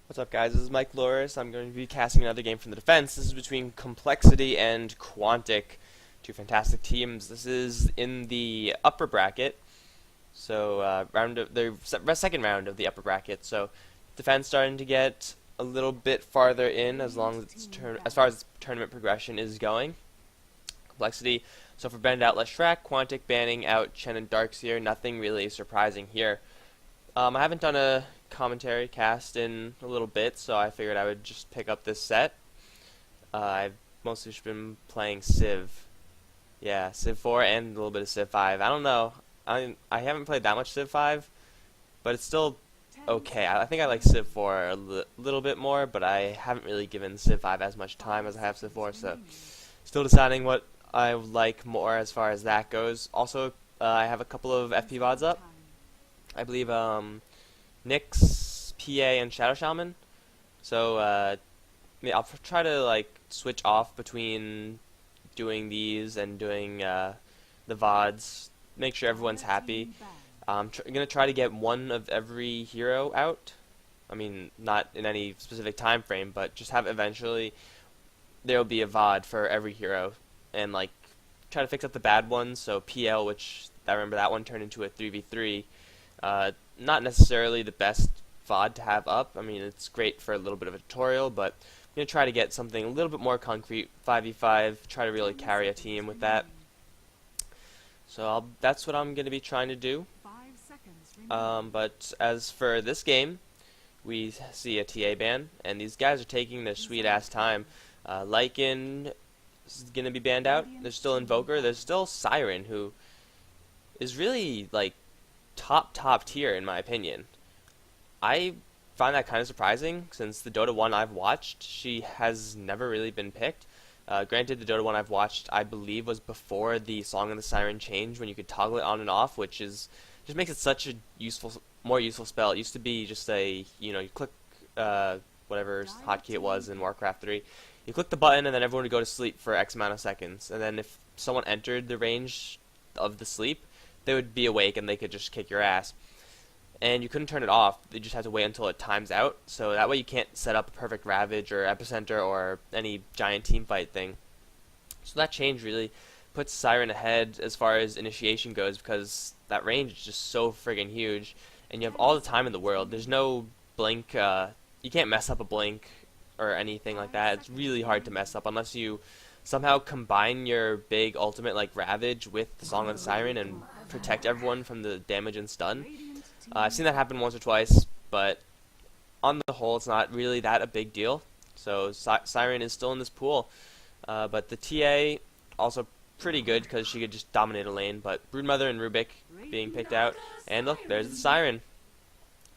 What's up, guys? This is Mike Loris. I'm going to be casting another game from the defense. This is between Complexity and Quantic, two fantastic teams. This is in the upper bracket, so second round of the upper bracket. So defense starting to get a little bit farther in as far as tournament progression is going. Complexity. So for banned out Leshrac, Quantic banning out Chen and Darkseer. Nothing really surprising here. I haven't done a commentary cast in a little bit, so I figured I would just pick up this set. I've mostly just been playing Civ. Yeah, Civ 4 and a little bit of Civ 5. I don't know. I haven't played that much Civ 5, but it's still okay. I think I like Civ 4 a little bit more, but I haven't really given Civ 5 as much time as I have Civ 4, so still deciding what I like more as far as that goes. Also, I have a couple of FP VODs up. I believe Nyx, PA, and Shadow Shaman. So yeah, I'll try to switch off between doing these and doing the VODs. Make sure everyone's happy. I'm gonna try to get one of every hero out. I mean, not in any specific time frame, but just have eventually there'll be a VOD for every hero, and try to fix up the bad ones. So PL, which I remember that one turned into a 3v3. Not necessarily the best VOD to have up. I mean, it's great for a little bit of a tutorial, but I'm going to try to get something a little bit more concrete, 5v5, try to really carry a team with that. So that's what I'm going to be trying to do. But as for this game, we see a TA ban, and these guys are taking their sweet-ass time. Lycan is going to be banned out. There's still Invoker. There's still Siren, who is really, top tier in my opinion. I find that kind of surprising since the Dota 1 I've watched, she has never really been picked. Granted, the Dota 1 I've watched, I believe, was before the Song of the Siren change, when you could toggle it on and off, which is just makes it such a more useful spell. It used to be just you click whatever hotkey it was in Warcraft 3. You click the button and then everyone would go to sleep for X amount of seconds, and then if someone entered the range of the sleep, they would be awake and they could just kick your ass. And you couldn't turn it off. You just had to wait until it times out. So that way you can't set up a perfect Ravage or Epicenter or any giant team fight thing. So that change really puts Siren ahead as far as initiation goes, because that range is just so friggin' huge. And you have all the time in the world. There's no blink. You can't mess up a blink or anything like that. It's really hard to mess up unless you somehow combine your big ultimate like Ravage with the Song of the Siren and protect everyone from the damage and stun. I've seen that happen once or twice, but on the whole, it's not really that a big deal. So Siren is still in this pool, but the TA also pretty good because she could just dominate a lane. But Broodmother and Rubik being picked out, and look, there's the Siren.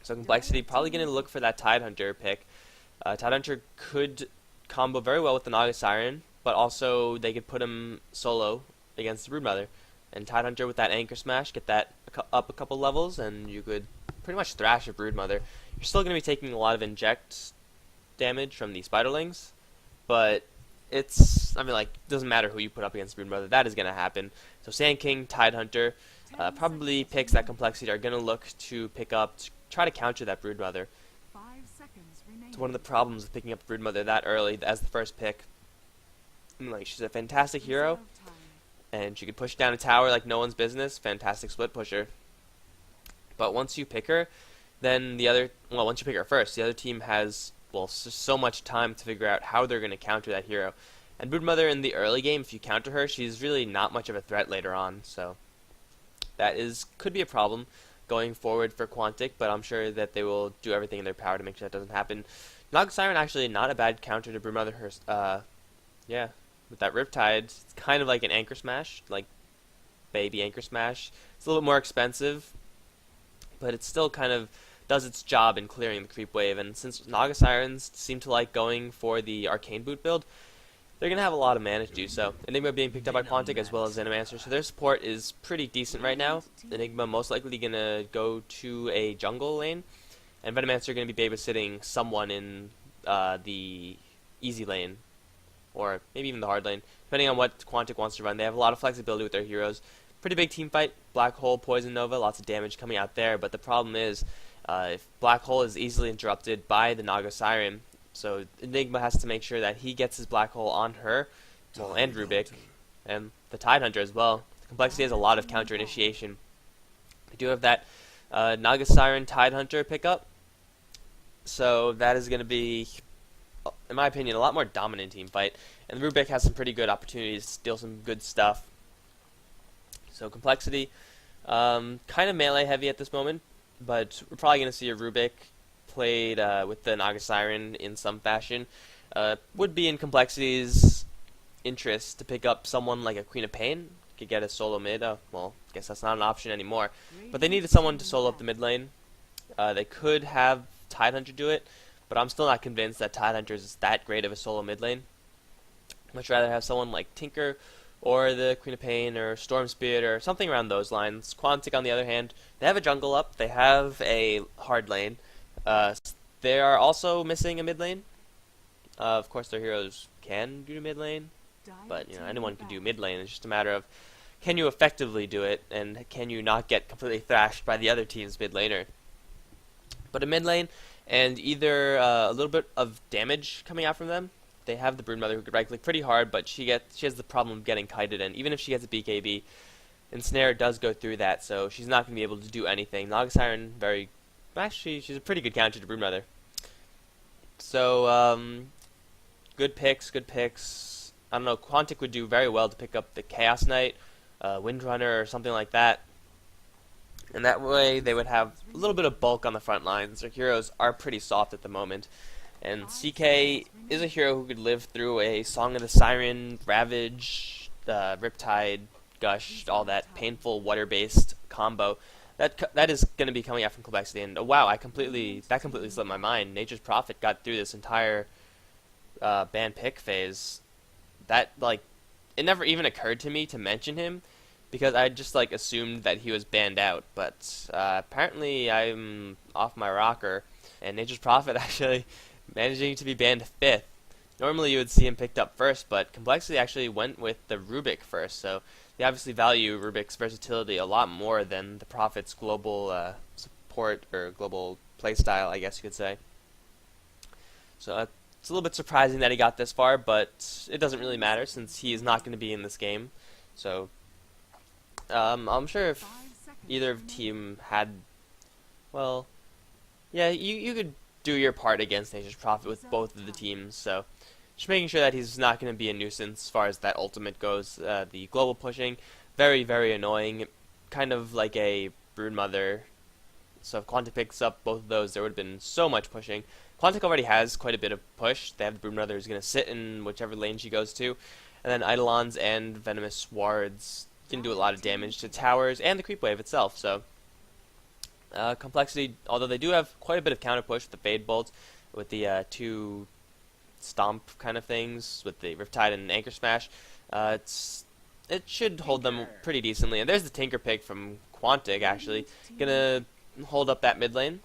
So Complexity probably going to look for that Tidehunter pick. Tidehunter could combo very well with the Naga Siren, but also they could put him solo against the Broodmother. And Tidehunter with that Anchor Smash, get that up a couple levels, and you could pretty much thrash a Broodmother. You're still going to be taking a lot of inject damage from the Spiderlings, but doesn't matter who you put up against Broodmother, that is going to happen. So Sand King, Tidehunter, probably picks that Complexity are going to look to pick up, to try to counter that Broodmother. It's one of the problems with picking up Broodmother that early as the first pick. She's a fantastic hero, and she could push down a tower like no one's business. Fantastic split pusher. But once you pick her, then once you pick her first, the other team has, so much time to figure out how they're going to counter that hero. And Broodmother in the early game, if you counter her, she's really not much of a threat later on. So that could be a problem going forward for Quantic, but I'm sure that they will do everything in their power to make sure that doesn't happen. Naga Siren actually not a bad counter to Broodmother. Yeah. With that Riptide, it's kind of like an Anchor Smash, like baby Anchor Smash. It's a little bit more expensive, but it still kind of does its job in clearing the creep wave. And since Naga Sirens seem to like going for the Arcane Boot build, they're going to have a lot of mana to do so. Enigma being picked up by Quantic as well as Zenimancer, so their support is pretty decent right now. Enigma most likely going to go to a jungle lane, and Venomancer going to be babysitting someone in the easy lane, or maybe even the hard lane, depending on what Quantic wants to run. They have a lot of flexibility with their heroes. Pretty big team fight. Black Hole, Poison Nova, lots of damage coming out there, but the problem is If Black Hole is easily interrupted by the Naga Siren, so Enigma has to make sure that he gets his Black Hole on her, well, and Rubik, and the Tidehunter as well. Complexity has a lot of counter initiation. We do have that Naga Siren Tidehunter pickup, so that is going to be, in my opinion, a lot more dominant team fight. And Rubik has some pretty good opportunities to steal some good stuff. So Complexity, kind of melee heavy at this moment, but we're probably going to see a Rubik played with the Naga Siren in some fashion. Would be in Complexity's interest to pick up someone like a Queen of Pain. Could get a solo mid. Well, I guess that's not an option anymore. But they needed someone to solo up the mid lane. They could have Tidehunter do it, but I'm still not convinced that Tidehunter is that great of a solo mid lane. Much rather have someone like Tinker or the Queen of Pain or Storm Spirit or something around those lines. Quantic, on the other hand, they have a jungle up. They have a hard lane. They are also missing a mid lane. Of course, their heroes can do mid lane, but anyone can do mid lane. It's just a matter of, can you effectively do it, and can you not get completely thrashed by the other team's mid laner? But a mid lane and either a little bit of damage coming out from them. They have the Broodmother who could right click pretty hard, but she has the problem of getting kited, and even if she gets a BKB, Ensnare does go through that, so she's not going to be able to do anything. Naga Siren, actually, she's a pretty good counter to Broodmother. So, good picks. I don't know, Quantic would do very well to pick up the Chaos Knight, Windrunner, or something like that. And that way they would have a little bit of bulk on the front lines. Their heroes are pretty soft at the moment. And CK is a hero who could live through a Song of the Siren, Ravage, Riptide, Gush, all that painful water-based combo. That is going to be coming out from Complexity. And wow, that completely slipped my mind. Nature's Prophet got through this entire ban pick phase. That, it never even occurred to me to mention him, because I just assumed that he was banned out. But apparently I'm off my rocker, and Nature's Prophet actually managing to be banned 5th. Normally you would see him picked up first, but Complexity actually went with the Rubik first, so they obviously value Rubik's versatility a lot more than the Prophet's global support, or global playstyle, I guess you could say. So it's a little bit surprising that he got this far, but it doesn't really matter since he is not going to be in this game. So I'm sure if either team had, well, yeah, you could do your part against Nature's Prophet with both of the teams, so just making sure that he's not going to be a nuisance as far as that ultimate goes. The global pushing, very, very annoying, kind of like a Broodmother. So if Quantic picks up both of those, there would have been so much pushing. Quantic already has quite a bit of push. They have the Broodmother who's going to sit in whichever lane she goes to, and then Eidolons and Venomous Wards can do a lot of damage to towers and the creep wave itself, so Complexity, although they do have quite a bit of counter push with the Fade Bolt, with the 2 stomp kind of things, with the Riptide and Anchor Smash, it should hold them pretty decently. And there's the Tinker pick from Quantic, actually, gonna hold up that mid lane.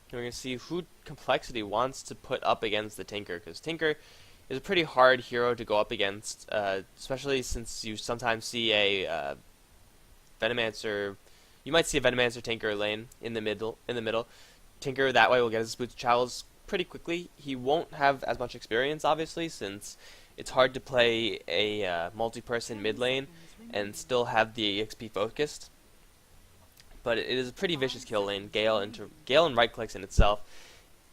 And we're gonna see who Complexity wants to put up against the Tinker, because Tinker is a pretty hard hero to go up against, especially since you sometimes see a Venomancer. You might see a Venomancer Tinker lane in the middle. Tinker that way will get his Boots Chowls pretty quickly. He won't have as much experience, obviously, since it's hard to play a multi-person mid lane and still have the XP focused. But it is a pretty vicious kill lane. Gale and right clicks in itself.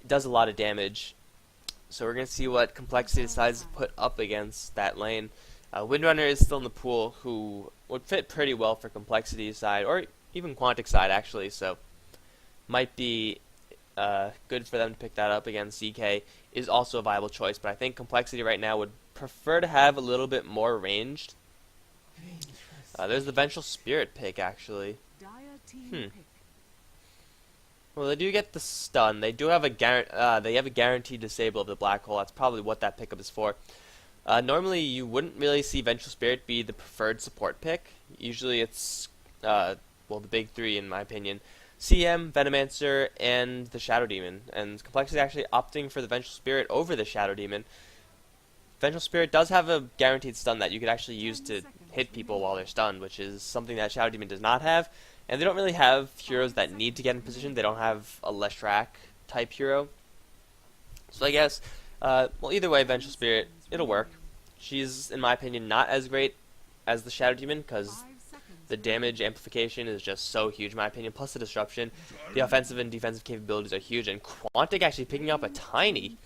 It does a lot of damage. So we're gonna see what Complexity decides to put up against that lane. Windrunner is still in the pool, who would fit pretty well for Complexity's side, or even Quantic side actually, so might be good for them to pick that up against ZK. Is also a viable choice, but I think Complexity right now would prefer to have a little bit more ranged. There's the Vengeful Spirit pick actually. Well, they do get the stun. They do have a guaranteed disable of the Black Hole. That's probably what that pickup is for. Normally you wouldn't really see Vengeful Spirit be the preferred support pick. Usually it's well, the big 3 in my opinion: CM, Venomancer, and the Shadow Demon. And Complexity actually opting for the Vengeful Spirit over the Shadow Demon. Vengeful Spirit does have a guaranteed stun that you could actually use to hit people while they're stunned, which is something that Shadow Demon does not have, And they don't really have heroes that need to get in position. They don't have a Leshrac type hero. So I guess, well, either way, Vengeful Spirit, it'll work. She's, in my opinion, not as great as the Shadow Demon, because the damage amplification is just so huge, in my opinion, plus the disruption. The offensive and defensive capabilities are huge, and Quantic actually picking up a Tiny.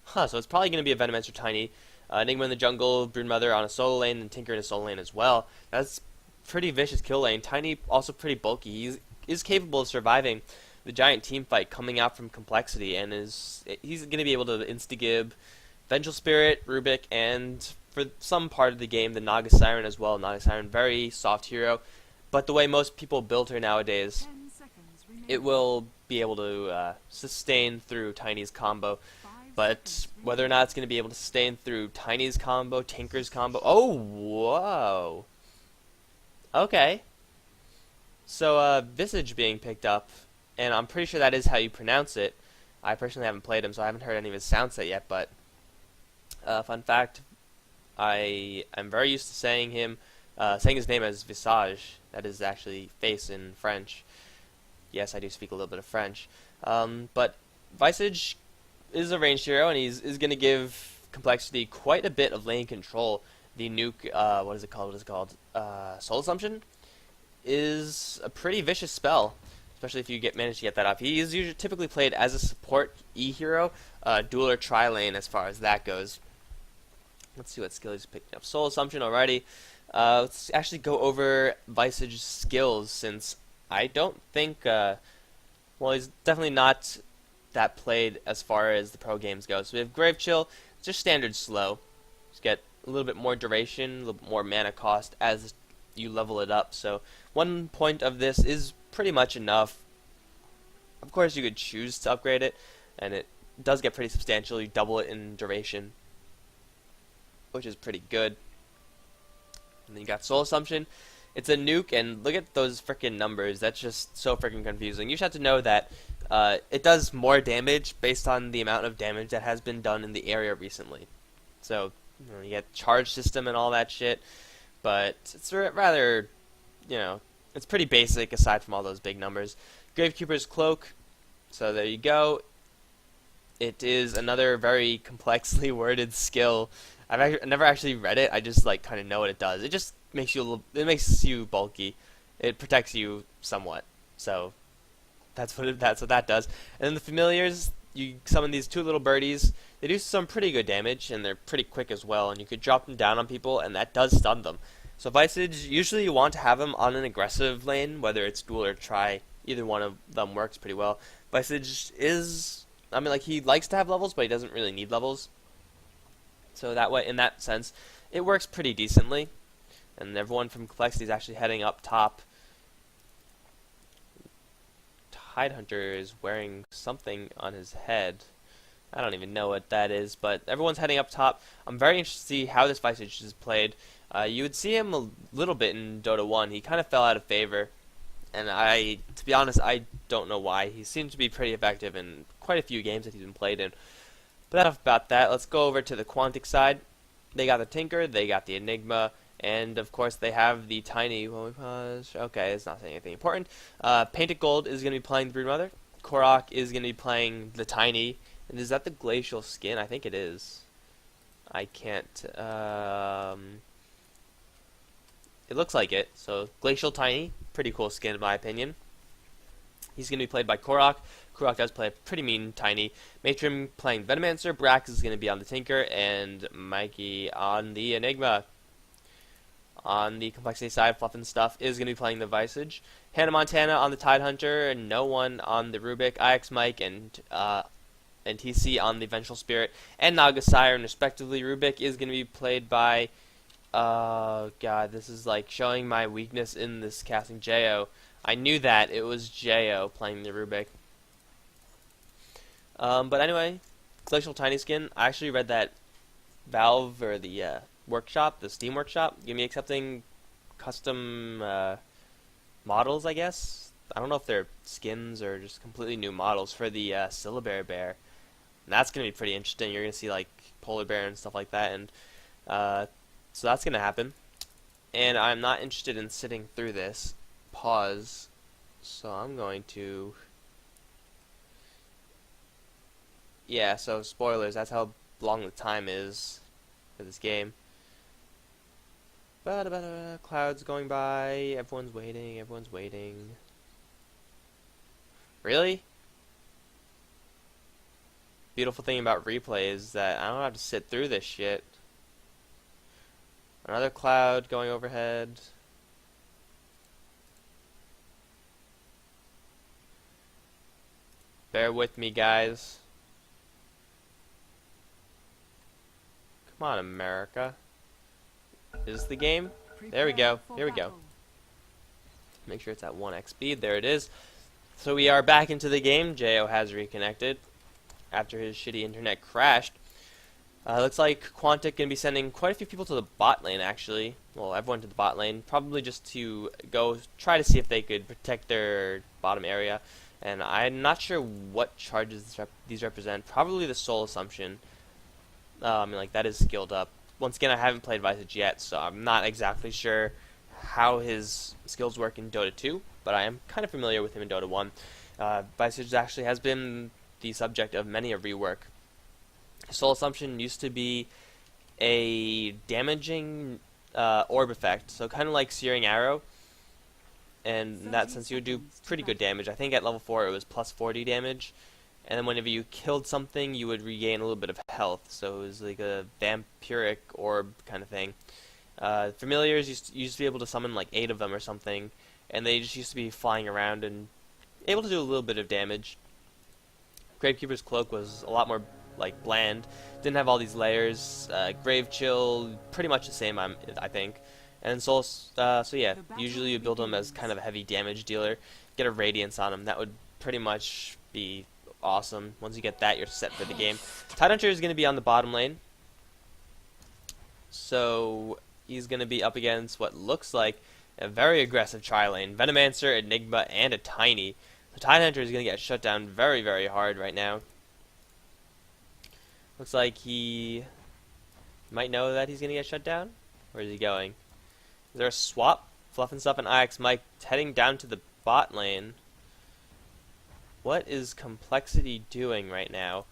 Huh, so it's probably going to be a Venomancer Tiny. Enigma in the jungle, Broodmother on a solo lane, and Tinker in a solo lane as well. That's pretty vicious kill lane. Tiny also pretty bulky. He is capable of surviving the giant team fight coming out from Complexity, and he's going to be able to insta-gib Vengeful Spirit, Rubik, and for some part of the game, the Naga Siren as well. Naga Siren, very soft hero, but the way most people build her nowadays, it will be able to sustain through Tiny's combo. But whether or not it's going to be able to sustain through Tiny's combo, Tinker's combo... Oh, whoa! Okay. So, Visage being picked up, and I'm pretty sure that is how you pronounce it. I personally haven't played him, so I haven't heard any of his sound set yet, but... fun fact, I am very used to saying his name as Visage. That is actually face in French. Yes, I do speak a little bit of French. But Visage is a ranged hero, and is going to give Complexity quite a bit of lane control. The nuke, what is it called? Soul Assumption is a pretty vicious spell, especially if you manage to get that off. He is usually typically played as a support E hero, dual or tri lane as far as that goes. Let's see what skill he's picking up. Soul Assumption already. Let's actually go over Visage's skills, since I don't think, well, he's definitely not that played as far as the pro games go. So we have Grave Chill, just standard slow. Just get a little bit more duration, a little bit more mana cost as you level it up. So 1 point of this is pretty much enough. Of course, you could choose to upgrade it, and it does get pretty substantial. You double it in duration, which is pretty good. And then you got Soul Assumption. It's a nuke, and look at those freaking numbers. That's just so freaking confusing. You just have to know that it does more damage based on the amount of damage that has been done in the area recently. So, you get charge system and all that shit, but it's rather, it's pretty basic aside from all those big numbers. Gravekeeper's Cloak, so there you go. It is another very complexly worded skill. I've never actually read it. I just kind of know what it does. It just makes it makes you bulky. It protects you somewhat. So that's what that does. And then the familiars, you summon these two little birdies. They do some pretty good damage, and they're pretty quick as well. And you could drop them down on people, and that does stun them. So Visage, usually you want to have him on an aggressive lane, whether it's dual or tri. Either one of them works pretty well. Visage is, he likes to have levels, but he doesn't really need levels. So that way, in that sense, it works pretty decently. And everyone from Complexity is actually heading up top. Tidehunter is wearing something on his head. I don't even know what that is, but everyone's heading up top. I'm very interested to see how this Visage is played. You would see him a little bit in Dota 1. He kind of fell out of favor. And to be honest, I don't know why. He seems to be pretty effective in quite a few games that he's been played in. But enough about that. Let's go over to the Quantic side. They got the Tinker, they got the Enigma, and of course they have the Tiny. When we pause, okay, it's not saying anything important. Painted Gold is going to be playing the Broodmother. Korok is going to be playing the Tiny. And is that the Glacial skin? I think it is. I can't. It looks like it. So Glacial Tiny, pretty cool skin in my opinion. He's going to be played by Korok. Korok does play a pretty mean Tiny. Matrim playing Venomancer. Brax is going to be on the Tinker. And Mikey on the Enigma. On the Complexity side, Fluff and Stuff is going to be playing the Visage. Hannah Montana on the Tidehunter. And no one on the Rubik. IX Mike and TC on the Vengeful Spirit. And Naga Siren, respectively. Rubik is going to be played by... God, this is showing my weakness in this casting. Jo. I knew that. It was Jo playing the Rubik. But anyway, Glacial Tiny Skin. I actually read that Valve, or the workshop, the Steam workshop, gonna be accepting custom models, I guess. I don't know if they're skins or just completely new models for the Syllabary Bear. And that's gonna be pretty interesting. You're gonna see Polar Bear and stuff like that, and so that's gonna happen. And I'm not interested in sitting through this. pause. So I'm going to... Yeah, so spoilers, that's how long the time is for this game. Clouds going by, everyone's waiting, everyone's waiting. Really? Beautiful thing about replay is that I don't have to sit through this shit. Another cloud going overhead. Bear with me, guys. Come on, America. Is the game? There we go. Here we go. Make sure it's at 1x speed. There it is. So we are back into the game. Jo has reconnected after his shitty internet crashed. Looks like Quantic gonna be sending quite a few people to the bot lane, actually. Well, everyone to the bot lane, probably just to go try to see if they could protect their bottom area. And I'm not sure what charges these represent. Probably the Soul Assumption. I mean, like, that is skilled up. Once again, I haven't played Visage yet, so I'm not exactly sure how his skills work in Dota 2, but I am kind of familiar with him in Dota 1. Visage actually has been the subject of many a rework. Soul Assumption used to be a damaging orb effect, so kind of like Searing Arrow, and in that sense you would do pretty good damage. I think at level 4 it was plus 40 damage, and then whenever you killed something you would regain a little bit of health, so it was like a vampiric orb kind of thing. Familiars used to be able to summon like 8 of them or something, and they just used to be flying around and able to do a little bit of damage. Gravekeeper's Cloak was a lot more like bland, didn't have all these layers. Grave Chill, pretty much the same, I think. And Soul, so yeah, usually you build them as kind of a heavy damage dealer, get a Radiance on them. That would pretty much be awesome. Once you get that, you're set for the game. Tidehunter is going to be on the bottom lane, so he's going to be up against what looks like a very aggressive tri-lane. Venomancer, Enigma, and a Tiny. The Tidehunter is going to get shut down very, very hard right now. Looks like he might know that he's going to get shut down. Where is he going? Is there a swap? Fluff and Stuff and IX Mike heading down to the bot lane. What is Complexity doing right now?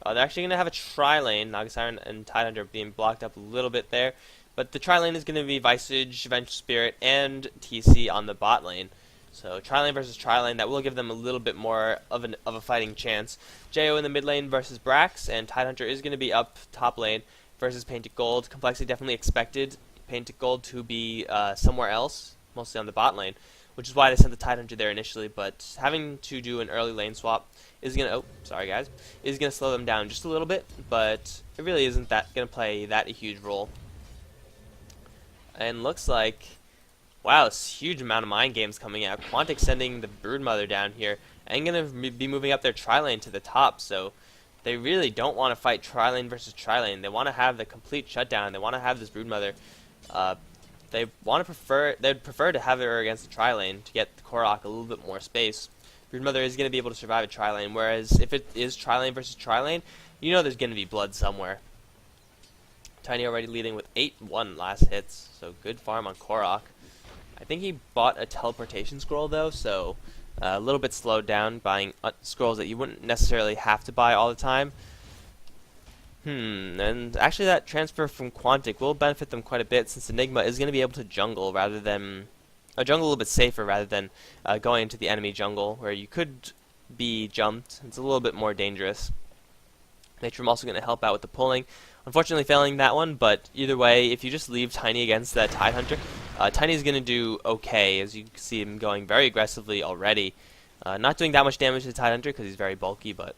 They're actually going to have a tri-lane. Nagasiren and Tidehunter being blocked up a little bit there. But the tri-lane is going to be Visage, Vengeful Spirit, and TC on the bot lane. So tri-lane versus tri-lane, that will give them a little bit more of a fighting chance. Jo in the mid lane versus Brax, and Tidehunter is going to be up top lane versus Painted Gold. Complexity definitely expected Painted Gold to be somewhere else, mostly on the bot lane, which is why they sent the Tidehunter there initially. But having to do an early lane swap is going to, is going to slow them down just a little bit, but it really isn't that going to play that a huge role. And looks like, wow, this huge amount of mind games coming out. Quantic sending the Broodmother down here and going to be moving up their tri-lane to the top, so they really don't want to fight tri-lane versus tri-lane. They want to have the complete shutdown. They want to have this Broodmother. They'd prefer to have her against the tri-lane to get the Korok a little bit more space. Broodmother is going to be able to survive a tri-lane, whereas if it is tri-lane versus tri-lane, you know there's going to be blood somewhere. Tiny already leading with 8-1 last hits, so good farm on Korok. I think he bought a teleportation scroll though, so a little bit slowed down, buying scrolls that you wouldn't necessarily have to buy all the time. And actually that transfer from Quantic will benefit them quite a bit, since Enigma is going to be able to jungle rather than jungle a little bit safer rather than going into the enemy jungle where you could be jumped. It's a little bit more dangerous. Matrim also going to help out with the pulling. Unfortunately failing that one, but either way, if you just leave Tiny against that Tidehunter, Tiny's going to do okay, as you can see him going very aggressively already. Not doing that much damage to Tidehunter because he's very bulky, but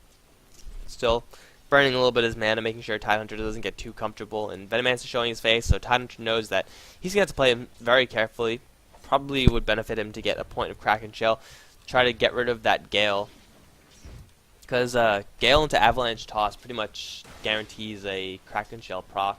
still burning a little bit of his mana, making sure Tidehunter doesn't get too comfortable. And Venomancer showing his face, so Tidehunter knows that he's going to have to play him very carefully. Probably would benefit him to get a point of Kraken Shell, try to get rid of that Gale. Because Gale into Avalanche Toss pretty much guarantees a Kraken Shell proc.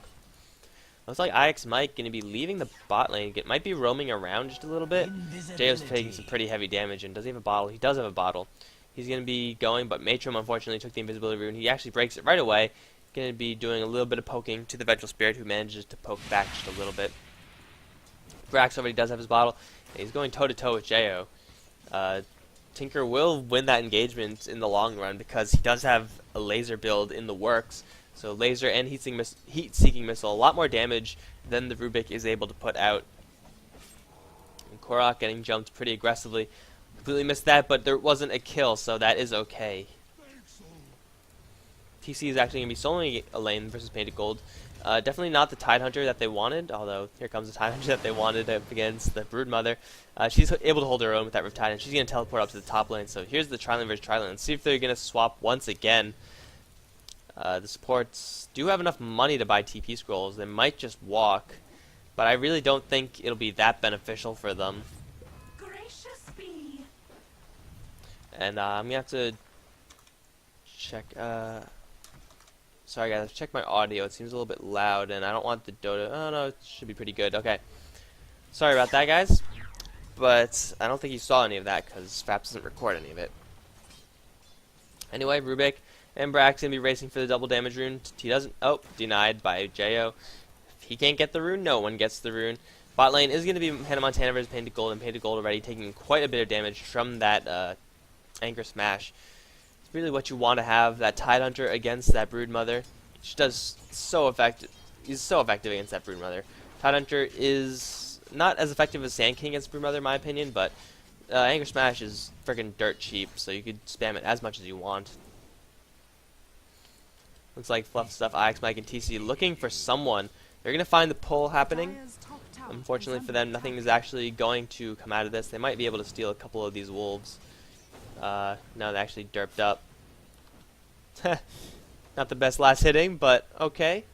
Looks like IX Mike going to be leaving the bot lane. It might be roaming around just a little bit. Jo's taking some pretty heavy damage, and does he have a bottle? He does have a bottle. He's going to be going, but Matrim unfortunately took the invisibility rune. He actually breaks it right away. Going to be doing a little bit of poking to the Vengeful Spirit, who manages to poke back just a little bit. Brax already does have his bottle. He's going toe-to-toe with Jo. Tinker will win that engagement in the long run because he does have a laser build in the works. So laser and heat-seeking missile, a lot more damage than the Rubik is able to put out. And Korok getting jumped pretty aggressively. Completely missed that, but there wasn't a kill, so that is okay. TC is actually going to be soloing a lane versus Painted Gold. Definitely not the Tidehunter that they wanted, although here comes the Tidehunter that they wanted up against the Broodmother. She's able to hold her own with that Riptide, and she's going to teleport up to the top lane. So here's the Tri-Lane versus Tri-Lane. Let's see if they're going to swap once again. The supports do have enough money to buy TP scrolls. They might just walk, but I really don't think it'll be that beneficial for them. And I'm going to have to check... Sorry guys, I've checked my audio. It seems a little bit loud, and I don't want the Dota... Oh no, it should be pretty good. Okay. Sorry about that, guys. But I don't think you saw any of that, because Faps doesn't record any of it. Anyway, Rubik and Brax going to be racing for the double damage rune. He doesn't... Oh, denied by Jo. If he can't get the rune, no one gets the rune. Bot lane is going to be Hannah Montana versus Painted Gold, and Painted Gold already taking quite a bit of damage from that Anchor Smash. It's really what you want to have, that Tidehunter against that Broodmother. She does so effective. He's so effective against that Broodmother. Tidehunter is not as effective as Sand King against Broodmother, in my opinion, but Anchor Smash is freaking dirt cheap, so you could spam it as much as you want. Looks like Fluff Stuff, Ix, Mike, and TC looking for someone. They're going to find the pull happening. Unfortunately for them, nothing is actually going to come out of this. They might be able to steal a couple of these wolves. No, they actually derped up. Not the best last hitting, but okay.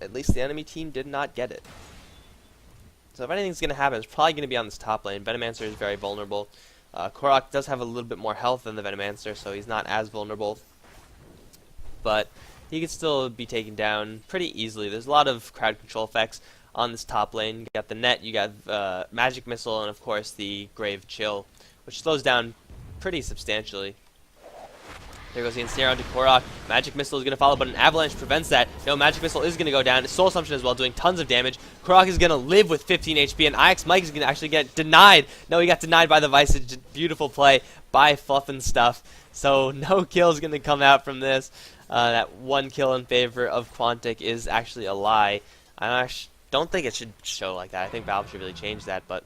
At least the enemy team did not get it. So if anything's going to happen, it's probably going to be on this top lane. Venomancer is very vulnerable. Korok does have a little bit more health than the Venomancer, so he's not as vulnerable. But he could still be taken down pretty easily. There's a lot of crowd control effects on this top lane. You got the net, you got Magic Missile, and of course the Grave Chill, which slows down pretty substantially. There goes the Ensnare onto Korok. Magic Missile is going to follow, but an Avalanche prevents that. No, Magic Missile is going to go down. Soul Assumption as well, doing tons of damage. Korok is going to live with 15 HP, and Ix Mike is going to actually get denied. No, he got denied by the Visage. Beautiful play by Fluff and Stuff. So no kill is going to come out from this. That one kill in favor of Quantic is actually a lie. I don't think it should show like that. I think Valve should really change that, but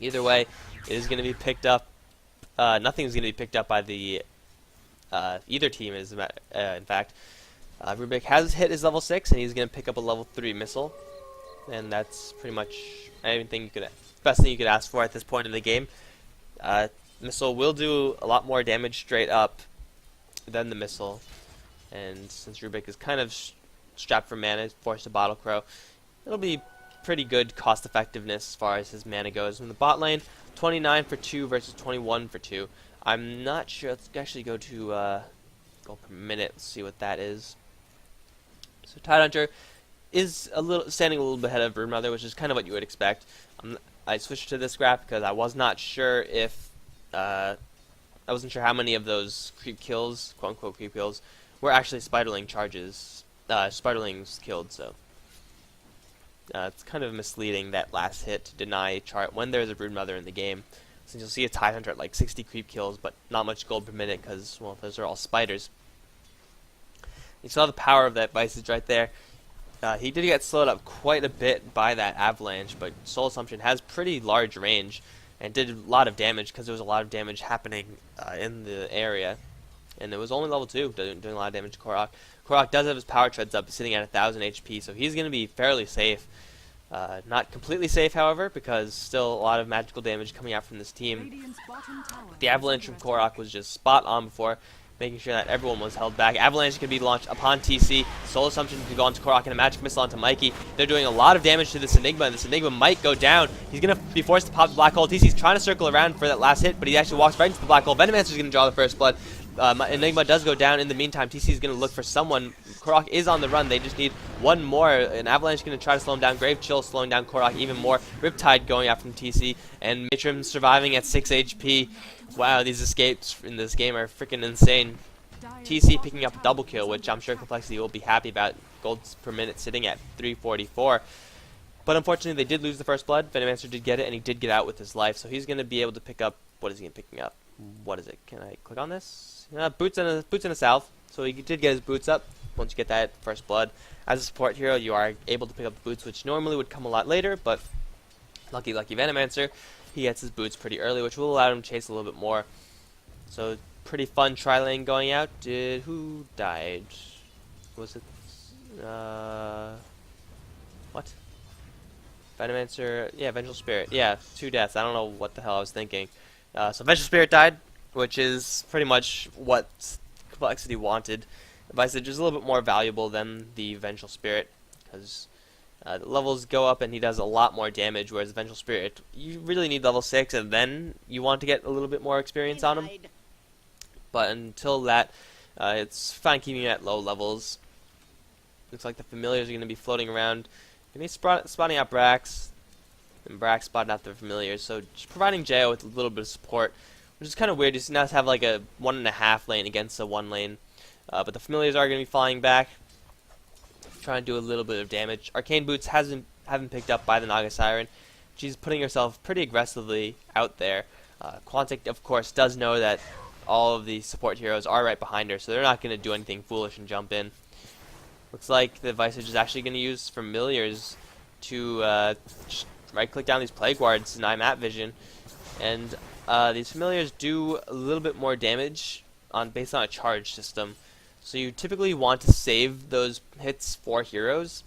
either way, it is going to be picked up. Nothing is going to be picked up by the either team. Is in fact, Rubik has hit his level 6, and he's going to pick up a level 3 missile, and that's pretty much best thing you could ask for at this point in the game. Missile will do a lot more damage straight up than the missile, and since Rubik is kind of strapped for mana, forced to Bottle Crow, it'll be pretty good cost effectiveness as far as his mana goes. In the bot lane, 29 for 2 versus 21 for 2. I'm not sure. Let's actually go to gold per minute. Let's see what that is. So Tidehunter is standing a little bit ahead of Broodmother, which is kind of what you would expect. I switched to this graph because I was not sure if I wasn't sure how many of those creep kills, quote unquote creep kills, were actually Spiderling charges. Spiderlings killed, so it's kind of misleading that last hit to deny chart when there's a Broodmother in the game. Since you'll see a Tidehunter at like 60 creep kills, but not much gold per minute because, well, those are all spiders. You saw the power of that Visage right there. He did get slowed up quite a bit by that Avalanche, but Soul Assumption has pretty large range and did a lot of damage because there was a lot of damage happening in the area. And it was only level 2 doing a lot of damage to Korok. Korok does have his power treads up, sitting at 1000 HP, so he's going to be fairly safe. Not completely safe, however, because still a lot of magical damage coming out from this team. The Avalanche from Korok was just spot on before, making sure that everyone was held back. Avalanche can be launched upon TC. Soul Assumption can go onto Korok, and a Magic Missile onto Mikey. They're doing a lot of damage to this Enigma, and this Enigma might go down. He's going to be forced to pop the black hole. TC's trying to circle around for that last hit, but he actually walks right into the black hole. Venomancer's going to draw the first blood. Enigma does go down. In the meantime, TC is going to look for someone. Korok is on the run. They just need one more. An Avalanche is going to try to slow him down. Grave Chill slowing down Korok even more. Riptide going out from TC. And Matrim surviving at 6 HP. Wow, these escapes in this game are freaking insane. TC picking up a double kill, which I'm sure Complexity will be happy about. Golds per minute sitting at 344. But unfortunately, they did lose the first blood. Venomancer did get it, and he did get out with his life. So he's going to be able to pick up. What is he picking up? What is it? Can I click on this? Boots in a south. So he did get his boots up. Once you get that first blood, as a support hero, you are able to pick up the boots, which normally would come a lot later. But lucky Venomancer, he gets his boots pretty early, which will allow him to chase a little bit more. So pretty fun tri-lane going out. Who died? Was it? What? Venomancer, yeah, Vengeful Spirit. Yeah, 2 deaths. I don't know what the hell I was thinking. So Vengeful Spirit died, which is pretty much what Complexity wanted. Visage is a little bit more valuable than the Vengeful Spirit, because the levels go up and he does a lot more damage, whereas the Vengeful Spirit, you really need level 6, and then you want to get a little bit more experience on him. But until that, it's fine keeping it at low levels. Looks like the familiars are going to be floating around. And he's spotting out Brax, and Brax spotting out the familiars. So just providing Jo with a little bit of support, which is kind of weird. Just now to have like a 1.5 lane against a 1 lane. But the familiars are going to be flying back, trying to do a little bit of damage. Arcane Boots haven't picked up by the Naga Siren. She's putting herself pretty aggressively out there. Quantic, of course, does know that all of the support heroes are right behind her, so they're not going to do anything foolish and jump in. Looks like the Visage is actually going to use Familiars to just right-click down these Plague Wards, deny map vision, and these Familiars do a little bit more damage based on a charge system. So you typically want to save those hits for heroes.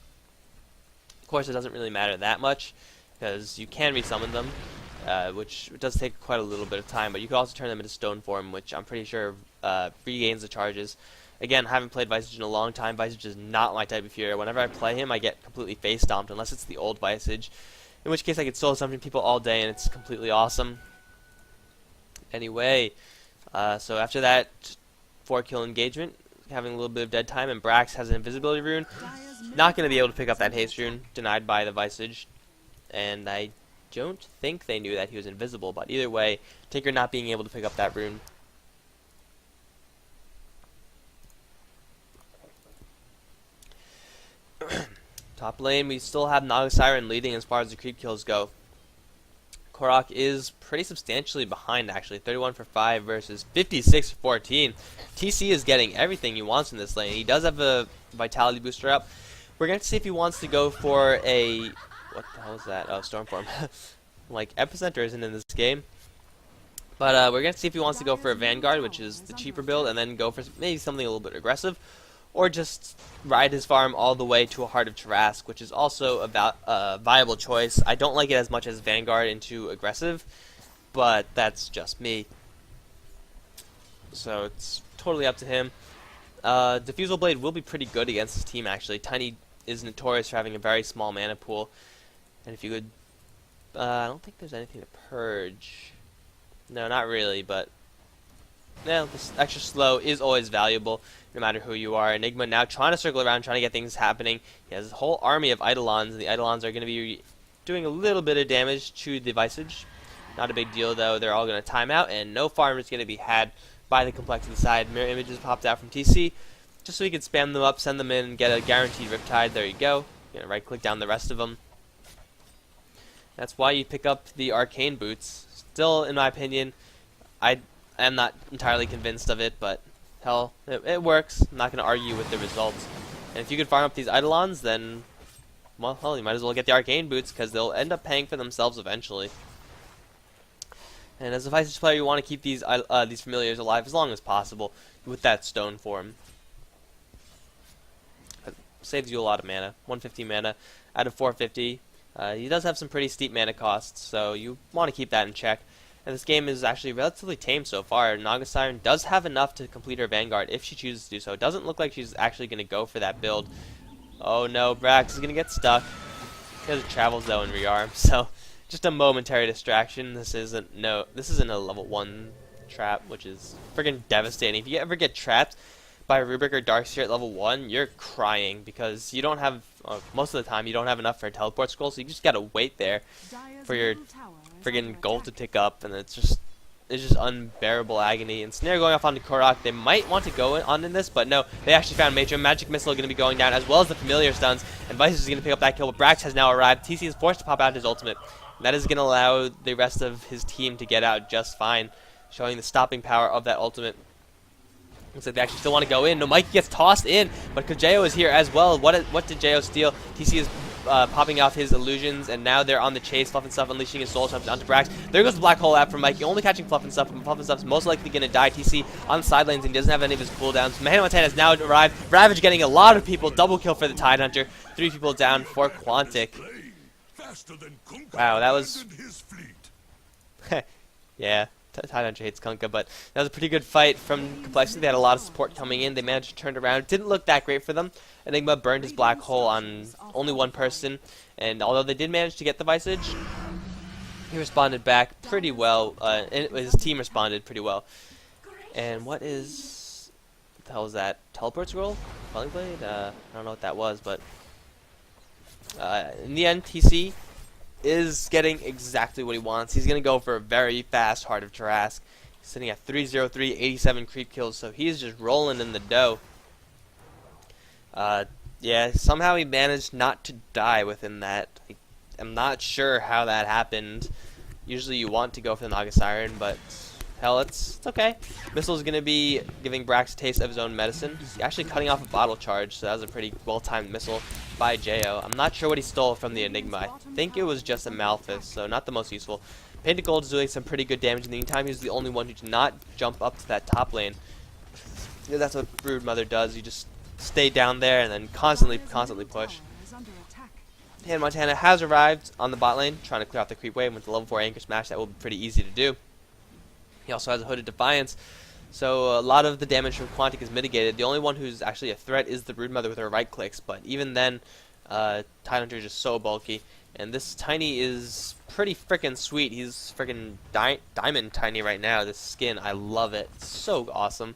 Of course, it doesn't really matter that much, because you can resummon them, which does take quite a little bit of time, but you can also turn them into stone form, which I'm pretty sure regains the charges. Again, I haven't played Visage in a long time. Visage is not my type of hero. Whenever I play him, I get completely face stomped, unless it's the old Visage, in which case I could solo summon people all day, and it's completely awesome. Anyway, so after that 4-kill engagement, having a little bit of dead time, and Brax has an invisibility rune. Not going to be able to pick up that haste rune, denied by the Visage, and I don't think they knew that he was invisible, but either way, Tinker not being able to pick up that rune. Top lane, we still have Naga Siren leading as far as the creep kills go. Korok is pretty substantially behind, actually. 31 for 5 versus 56 for 14. TC is getting everything he wants in this lane. He does have a vitality booster up. We're going to see if he wants to go for a... What the hell is that? Oh, Stormform. Like, Epicenter isn't in this game. But we're going to see if he wants to go for a Vanguard, which is the cheaper build, and then go for maybe something a little bit aggressive. Or just ride his farm all the way to a Heart of Tarask, which is also a viable choice. I don't like it as much as Vanguard into aggressive, but that's just me. So it's totally up to him. Diffusal Blade will be pretty good against his team, actually. Tiny is notorious for having a very small mana pool. And if you could... I don't think there's anything to purge. No, not really, but... Yeah, this extra slow is always valuable, no matter who you are. Enigma now trying to circle around, trying to get things happening. He has a whole army of Eidolons, and the Eidolons are going to be doing a little bit of damage to the Visage. Not a big deal, though. They're all going to time out, and no farm is going to be had by the Complexity side. Mirror images popped out from TC, just so we can spam them up, send them in, and get a guaranteed Riptide. There you go. You're going to right-click down the rest of them. That's why you pick up the Arcane Boots. Still, in my opinion, I am not entirely convinced of it, but hell, it works. I'm not going to argue with the results. And if you could farm up these Eidolons, then, well, hell, you might as well get the Arcane Boots, because they'll end up paying for themselves eventually. And as a Visage player, you want to keep these Familiars alive as long as possible with that stone form. It saves you a lot of mana. 150 mana out of 450. He does have some pretty steep mana costs, so you want to keep that in check. And this game is actually relatively tame so far. Naga Siren does have enough to complete her Vanguard if she chooses to do so. It doesn't look like she's actually going to go for that build. Oh no, Brax is going to get stuck. He has a travel zone rearm, so just a momentary distraction. This isn't a level 1 trap, which is friggin' devastating. If you ever get trapped by Rubric or Darkseer at level 1, you're crying, because you don't have, most of the time, you don't have enough for a teleport scroll, so you just gotta wait there for your friggin' gold to pick up, and it's just is just unbearable agony. And Snare going off onto Korok. They might want to go on in this, but no. They actually found Major. Magic Missile going to be going down, as well as the Familiar Stuns. And Vice is going to pick up that kill, but Brax has now arrived. TC is forced to pop out his ultimate. And that is going to allow the rest of his team to get out just fine, showing the stopping power of that ultimate. Looks like they actually still want to go in. No, Mike gets tossed in, but Kojeo is here as well. What did Jo steal? TC is popping off his illusions, and now they're on the chase. Fluff and Stuff unleashing his soul jumps onto Brax. There goes the black hole app from Mikey, only catching Fluff and Stuff, and Fluff and Stuff's most likely going to die. TC on the side lanes and he doesn't have any of his cooldowns. Hannah Montana has now arrived. Ravage getting a lot of people. Double kill for the Tidehunter. 3 people down for Quantic. Wow, that was... yeah. Tidehunter hates Kunkka, but that was a pretty good fight from Complexity. They had a lot of support coming in. They managed to turn it around. Didn't look that great for them. Enigma burned his black hole on only one person, and although they did manage to get the Visage, he responded back pretty well. And his team responded pretty well. And what the hell is that? Teleport scroll? Quelling Blade? I don't know what that was, but in the end, TC is getting exactly what he wants. He's going to go for a very fast Heart of Tarrasque. He's sitting at 303, 87 creep kills, so he's just rolling in the dough. Yeah, somehow he managed not to die within that. I'm not sure how that happened. Usually you want to go for the Naga Siren, but hell, it's okay. Missile's going to be giving Brax a taste of his own medicine. He's actually cutting off a bottle charge, so that was a pretty well-timed missile by Jo. I'm not sure what he stole from the Enigma. I think it was just a Malphus, so not the most useful. Painted Gold is doing some pretty good damage in the meantime. He's the only one who did not jump up to that top lane. Yeah, that's what Brood Mother does. You just stay down there and then constantly push. Hannah Montana has arrived on the bot lane, trying to clear off the creep wave with the level 4 Anchor Smash. That will be pretty easy to do. He also has a Hooded Defiance, so a lot of the damage from Quantic is mitigated. The only one who's actually a threat is the Brood Mother with her right clicks, but even then, Tidehunter is just so bulky. And this Tiny is pretty frickin' sweet. He's frickin' diamond Tiny right now. This skin, I love it. It's so awesome.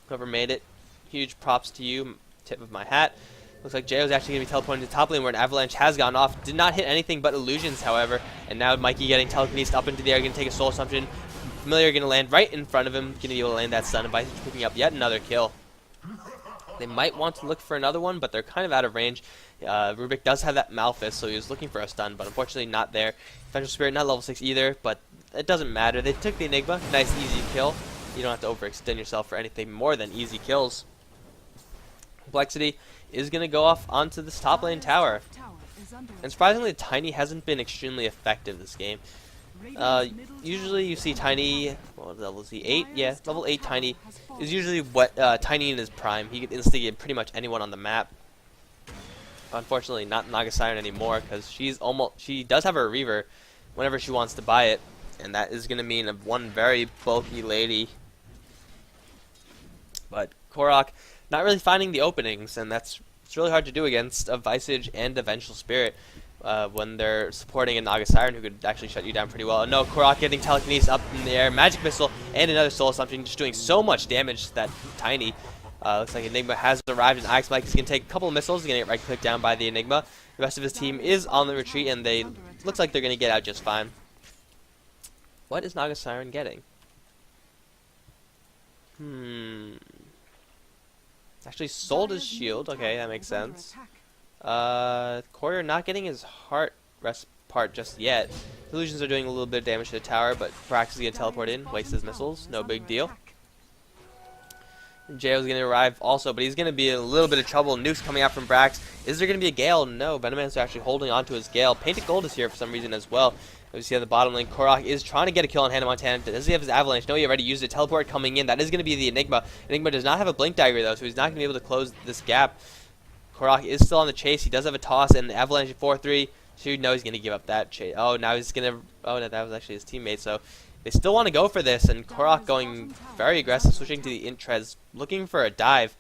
Whoever made it, huge props to you. Tip of my hat. Looks like Jayo's actually going to be teleporting to the top lane where an Avalanche has gone off. Did not hit anything but illusions, however. And now Mikey getting telekinesed up into the air, going to take a Soul Assumption. Familiar going to land right in front of him, going to be able to land that stun, and Vice is picking up yet another kill. They might want to look for another one, but they're kind of out of range. Rubik does have that Malphus, so he was looking for a stun, but unfortunately not there. Vengeful Spirit not level 6 either, but it doesn't matter. They took the Enigma, nice easy kill. You don't have to overextend yourself for anything more than easy kills. Complexity is going to go off onto this top lane tower. And surprisingly, Tiny hasn't been extremely effective this game. Usually you see Tiny, what level is he? 8? Yeah, level 8 Tiny is usually what Tiny in his prime. He can instigate pretty much anyone on the map. Unfortunately, not Naga Siren anymore, because she does have her Reaver whenever she wants to buy it, and that is going to mean one very bulky lady. But Korok not really finding the openings, and it's really hard to do against a Visage and a Vengeful Spirit. When they're supporting a Naga Siren who could actually shut you down pretty well. No, Korok getting telekinesis up in the air, Magic Missile, and another Soul Assumption, just doing so much damage to that Tiny. Looks like Enigma has arrived, and Ix Mike is going to take a couple of missiles, going to get right clicked down by the Enigma. The rest of his team is on the retreat, and looks like they're going to get out just fine. What is Naga Siren getting? Actually sold his shield. Okay, that makes sense. Courier not getting his heart rest part just yet. Illusions are doing a little bit of damage to the tower, but Brax is going to teleport in, waste his missiles, no big deal. Jayo's going to arrive also, but he's going to be in a little bit of trouble. Nuke's coming out from Brax. Is there going to be a Gale? No, Venoman's actually holding on to his Gale. Painted Gold is here for some reason as well. As you see on the bottom lane, Korok is trying to get a kill on Hannah Montana. Does he have his Avalanche? No, he already used it. Teleport coming in. That is going to be the Enigma. Enigma does not have a Blink Dagger, though, so he's not going to be able to close this gap. Korok is still on the chase. He does have a toss, and the Avalanche 4-3. So you know he's going to give up that chase. Oh, now he's going to... Oh, no, that was actually his teammate, so... They still want to go for this, and Korok going very aggressive, switching to the Intrez, looking for a dive.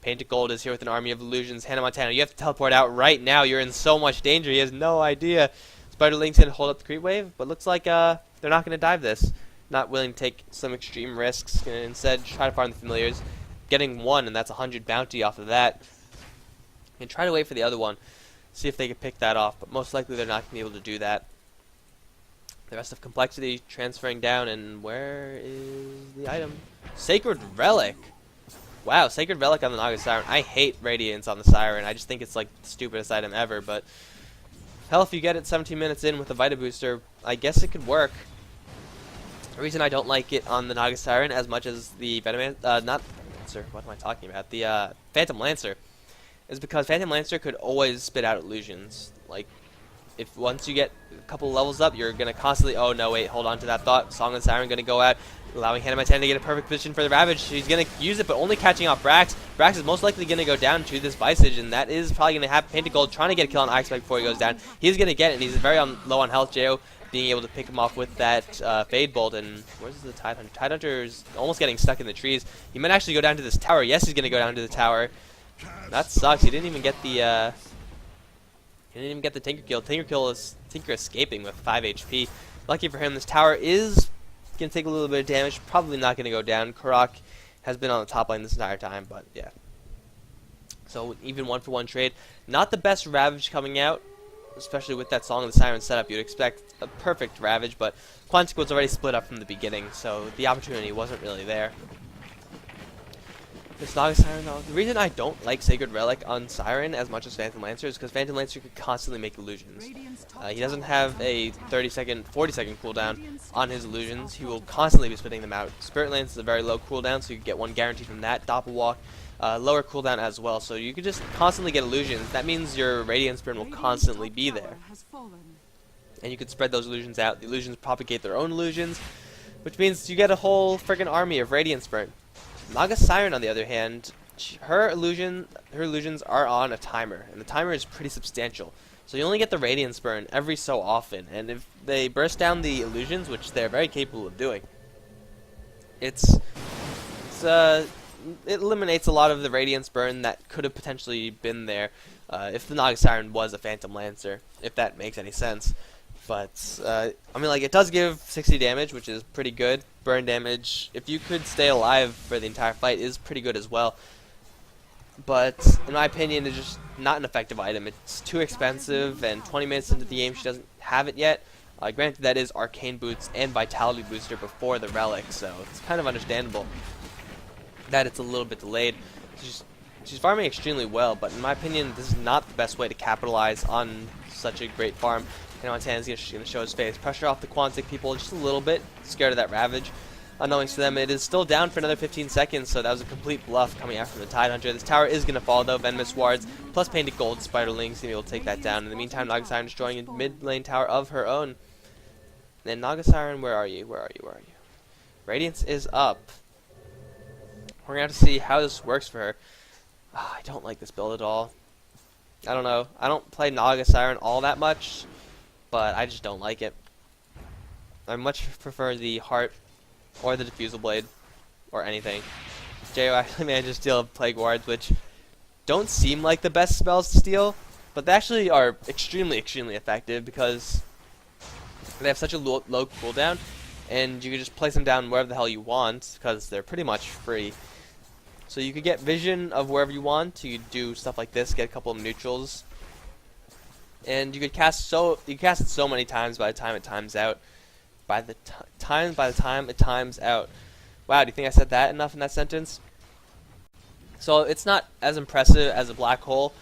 Painted Gold is here with an army of illusions. Hannah Montana, you have to teleport out right now. You're in so much danger. He has no idea. Spiderlink's going to hold up the creep wave, but looks like they're not going to dive this. Not willing to take some extreme risks. Going to instead try to farm the familiars. Getting one, and that's 100 bounty off of that. And try to wait for the other one. See if they can pick that off, but most likely they're not going to be able to do that. The rest of Complexity transferring down, and where is the item? Sacred Relic! Wow, Sacred Relic on the Naga Siren. I hate Radiance on the Siren. I just think it's like the stupidest item ever, but hell, if you get it 17 minutes in with a Vita Booster, I guess it could work. The reason I don't like it on the Naga Siren as much as the not Lancer, what am I talking about? The Phantom Lancer, is because Phantom Lancer could always spit out illusions. Like, if once you get a couple levels up, you're going to constantly, oh no, wait, hold on to that thought. Song of the Siren going to go out, allowing Hannah Montana to get a perfect position for the Ravage. She's going to use it, but only catching off Brax. Brax is most likely going to go down to this Visage, and that is probably going to happen. Painted Gold trying to get a kill on Ice before he goes down. He's going to get it, and he's very low on health. Jo being able to pick him off with that Fade Bolt, and where's the Tide Hunter? Tide Hunter is almost getting stuck in the trees. He might actually go down to this tower. Yes, he's going to go down to the tower. That sucks. He didn't even get the... He didn't even get the Tinker kill. Tinker escaping with 5 HP. Lucky for him, this tower is going to take a little bit of damage. Probably not going to go down. Karak has been on the top lane this entire time, but yeah. So even 1-for-1 trade. Not the best Ravage coming out, especially with that Song of the Siren setup. You'd expect a perfect Ravage, but Quantic was already split up from the beginning, so the opportunity wasn't really there. This Naga Siren, though, the reason I don't like Sacred Relic on Siren as much as Phantom Lancer is because Phantom Lancer could constantly make illusions. He doesn't have a 40-second cooldown on his illusions. He will constantly be spitting them out. Spirit Lance is a very low cooldown, so you get one guaranteed from that. Doppelwalk, lower cooldown as well, so you could just constantly get illusions. That means your Radiant Sprint will constantly be there. And you can spread those illusions out. The illusions propagate their own illusions, which means you get a whole friggin' army of Radiant Sprint. Naga Siren, on the other hand, her illusions are on a timer, and the timer is pretty substantial. So you only get the Radiance Burn every so often, and if they burst down the illusions, which they're very capable of doing, it eliminates a lot of the Radiance Burn that could have potentially been there if the Naga Siren was a Phantom Lancer, if that makes any sense. But, I mean, like, it does give 60 damage, which is pretty good. Burn damage, if you could stay alive for the entire fight, is pretty good as well. But, in my opinion, it's just not an effective item. It's too expensive, and 20 minutes into the game, she doesn't have it yet. Granted, that is Arcane Boots and Vitality Booster before the Relic, so it's kind of understandable that it's a little bit delayed. She's farming extremely well, but in my opinion, this is not the best way to capitalize on such a great farm. And Montana's going to show his face. Pressure off the Quantic people just a little bit. Scared of that Ravage. Unknowns to them, it is still down for another 15 seconds, so that was a complete bluff coming out from the Tide Hunter. This tower is going to fall, though. Venomous Wards, plus Painted Gold Spiderling's going to be able to take that down. In the meantime, Naga Siren destroying a mid-lane tower of her own. And Naga Siren, where are you? Where are you? Where are you? Radiance is up. We're going to have to see how this works for her. I don't like this build at all. I don't know. I don't play Naga Siren all that much, but I just don't like it. I much prefer the Heart or the Diffusal Blade or anything. Jo actually managed to steal Plague Wards, which don't seem like the best spells to steal, but they actually are extremely, extremely effective because they have such a low cooldown, and you can just place them down wherever the hell you want because they're pretty much free. So you could get vision of wherever you want. You could do stuff like this, get a couple of neutrals, and you could cast it so many times by the time it times out. By the time it times out. Wow, do you think I said that enough in that sentence? So it's not as impressive as a Black Hole.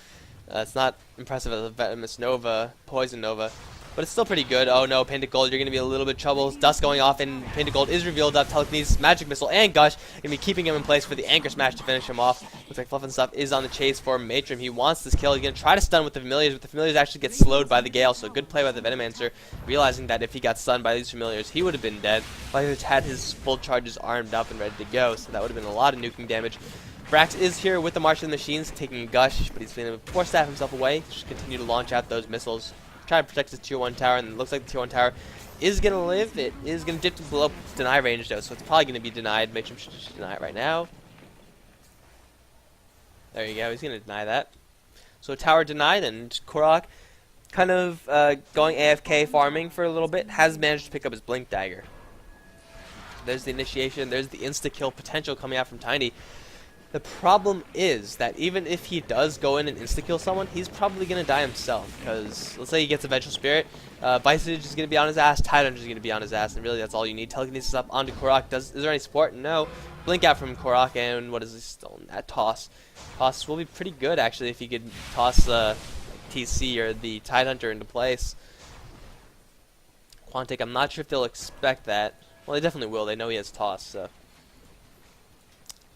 It's not impressive as a Venomous Nova, Poison Nova, but it's still pretty good. Oh no, Painted Gold, you're going to be a little bit trouble. Dust going off, and Painted Gold is revealed up. Telekinesis, Magic Missile, and Gush. Going to be keeping him in place for the Anchor Smash to finish him off. Looks like Fluff and Stuff is on the chase for Matrim. He wants this kill. He's going to try to stun with the Familiars, but the Familiars actually get slowed by the Gale, so good play by the Venomancer, realizing that if he got stunned by these Familiars, he would have been dead. But he had his full charges armed up and ready to go, so that would have been a lot of nuking damage. Brax is here with the March of the Machines, taking Gush, but he's going to force staff himself away. Just continue to launch out those missiles. Try to protect his tier 1 tower, and it looks like the tier 1 tower is going to live. It is going to dip to below deny range, though, so it's probably going to be denied. Make sure should just deny it right now. There you go. He's going to deny that. So tower denied, and Korok, kind of going AFK farming for a little bit, has managed to pick up his Blink Dagger. There's the initiation. There's the insta-kill potential coming out from Tiny. The problem is that even if he does go in and insta-kill someone, he's probably going to die himself, because let's say he gets a Vengeful Spirit, Visage is going to be on his ass, Tidehunter is going to be on his ass, and really that's all you need. Telekinesis up onto Korok. Is there any support? No. Blink out from Korok, and what is he still in that toss? Toss will be pretty good, actually, if he could toss TC or the Tidehunter into place. Quantic, I'm not sure if they'll expect that. Well, they definitely will. They know he has toss, so.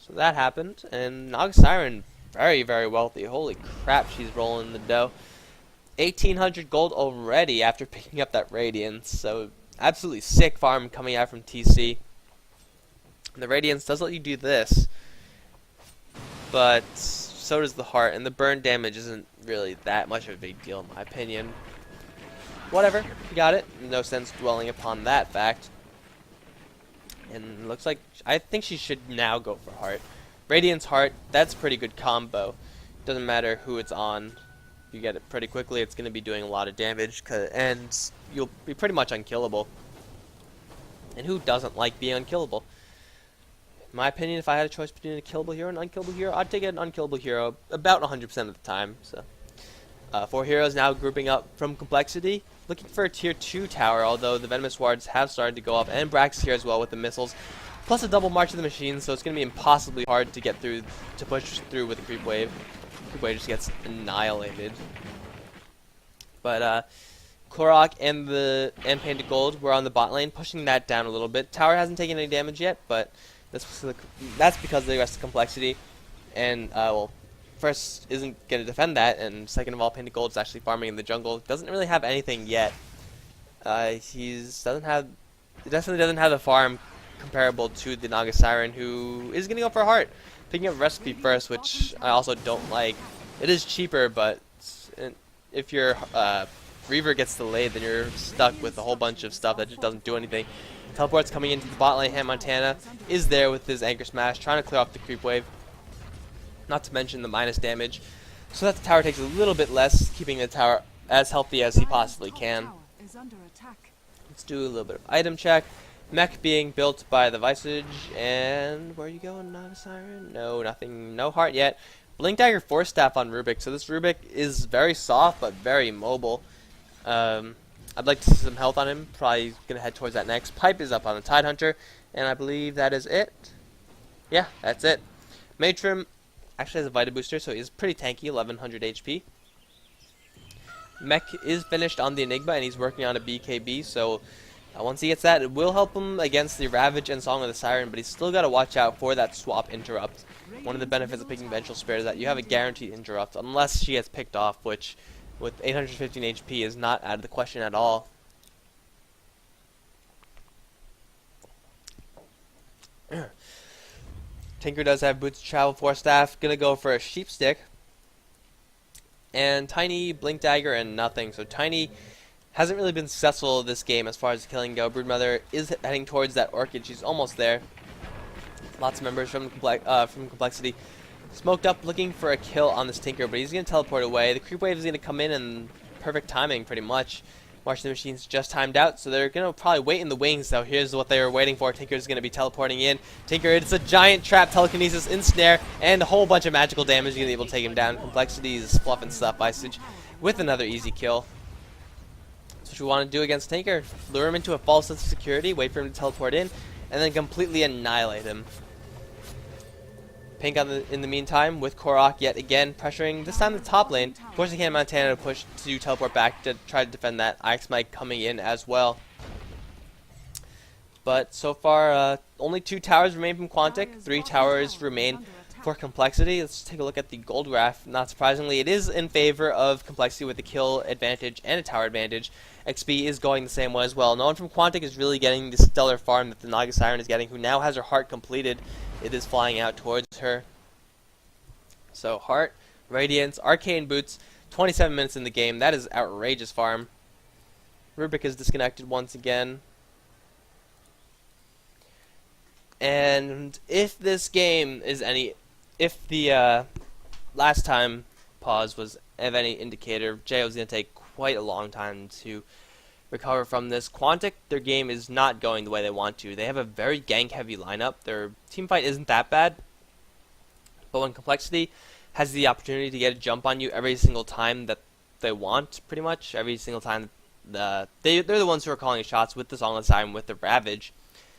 So that happened, and Naga Siren, very, very wealthy. Holy crap, she's rolling the dough. 1,800 gold already after picking up that Radiance, so absolutely sick farm coming out from TC. And the Radiance does let you do this, but so does the Heart, and the burn damage isn't really that much of a big deal in my opinion. Whatever, you got it. No sense dwelling upon that fact. And looks like, I think she should now go for Heart. Radiance Heart, that's a pretty good combo. Doesn't matter who it's on. If you get it pretty quickly, it's going to be doing a lot of damage, and you'll be pretty much unkillable. And who doesn't like being unkillable? In my opinion, if I had a choice between a killable hero and an unkillable hero, I'd take an unkillable hero about 100% of the time. So, 4 heroes now grouping up from Complexity. Looking for a tier 2 tower, although the Venomous Wards have started to go up, and Brax here as well with the missiles, plus a double march of the machines, so it's going to be impossibly hard to get through, to push through with the creep wave. Creep wave just gets annihilated. But Korok and Painted Gold were on the bot lane, pushing that down a little bit. Tower hasn't taken any damage yet, but that's because of the rest of Complexity, and well, first isn't going to defend that, and second of all, Painted Gold is actually farming in the jungle. Doesn't really have anything yet. He definitely doesn't have the farm comparable to the Naga Siren, who is going to go for a Heart, picking up Recipe first, which I also don't like. It is cheaper, but if your Reaver gets delayed, then you're stuck with a whole bunch of stuff that just doesn't do anything. Teleport's coming into the bot lane. Hannah Montana is there with his Anchor Smash, trying to clear off the creep wave. Not to mention the minus damage, so that the tower takes a little bit less, keeping the tower as healthy as he possibly can. Let's do a little bit of item check. Mech being built by the Visage, and where are you going, Naga Siren? No, nothing, no Heart yet. Blink Dagger Force Staff on Rubik, so this Rubik is very soft but very mobile. I'd like to see some health on him, probably going to head towards that next. Pipe is up on the Tidehunter, and I believe that is it. Yeah, that's it. Matrim actually has a Vita Booster, so he's pretty tanky, 1100 HP. Mech is finished on the Enigma, and he's working on a BKB, so once he gets that, it will help him against the Ravage and Song of the Siren, but he's still got to watch out for that swap interrupt. One of the benefits of picking Vengeful Spirit is that you have a guaranteed interrupt, unless she gets picked off, which with 815 HP is not out of the question at all. Tinker does have Boots of Travel, Force Staff, gonna go for a Sheep Stick. And Tiny, Blink Dagger, and nothing. So Tiny hasn't really been successful this game as far as killing go. Broodmother is heading towards that Orchid, she's almost there. Lots of members from Complexity. Smoked up looking for a kill on this Tinker, but he's gonna teleport away. The creep wave is gonna come in and perfect timing pretty much. March of the Machines just timed out, so they're going to probably wait in the wings. So here's what they were waiting for. Tinker's going to be teleporting in. Tinker, it's a giant trap, telekinesis, ensnare, and a whole bunch of magical damage. You're going to be able to take him down. Complexities, fluff and stuff. Visage with another easy kill. That's what you want to do against Tinker. Lure him into a false sense of security, wait for him to teleport in, and then completely annihilate him. Pink in the meantime with Korok yet again pressuring, this time the top lane, forcing Hannah Montana to push to teleport back to try to defend that. Ice Mike coming in as well. But so far, only 2 towers remain from Quantic, 3 towers remain for Complexity. Let's take a look at the gold graph. Not surprisingly, it is in favor of Complexity with a kill advantage and a tower advantage. XP is going the same way as well. No one from Quantic is really getting the stellar farm that the Naga Siren is getting, who now has her Heart completed. It is flying out towards her. So Heart, Radiance, Arcane Boots, 27 minutes in the game. That is outrageous farm. Rubik is disconnected once again. And if this game is if the last time pause was of any indicator, JO is going to take quite a long time to recover from this. Quantic, their game is not going the way they want to. They have a very gank heavy lineup. Their team fight isn't that bad, But when Complexity has the opportunity to get a jump on you every single time that they want, pretty much every single time they're the ones who are calling shots with the Song of Siren, with the Ravage,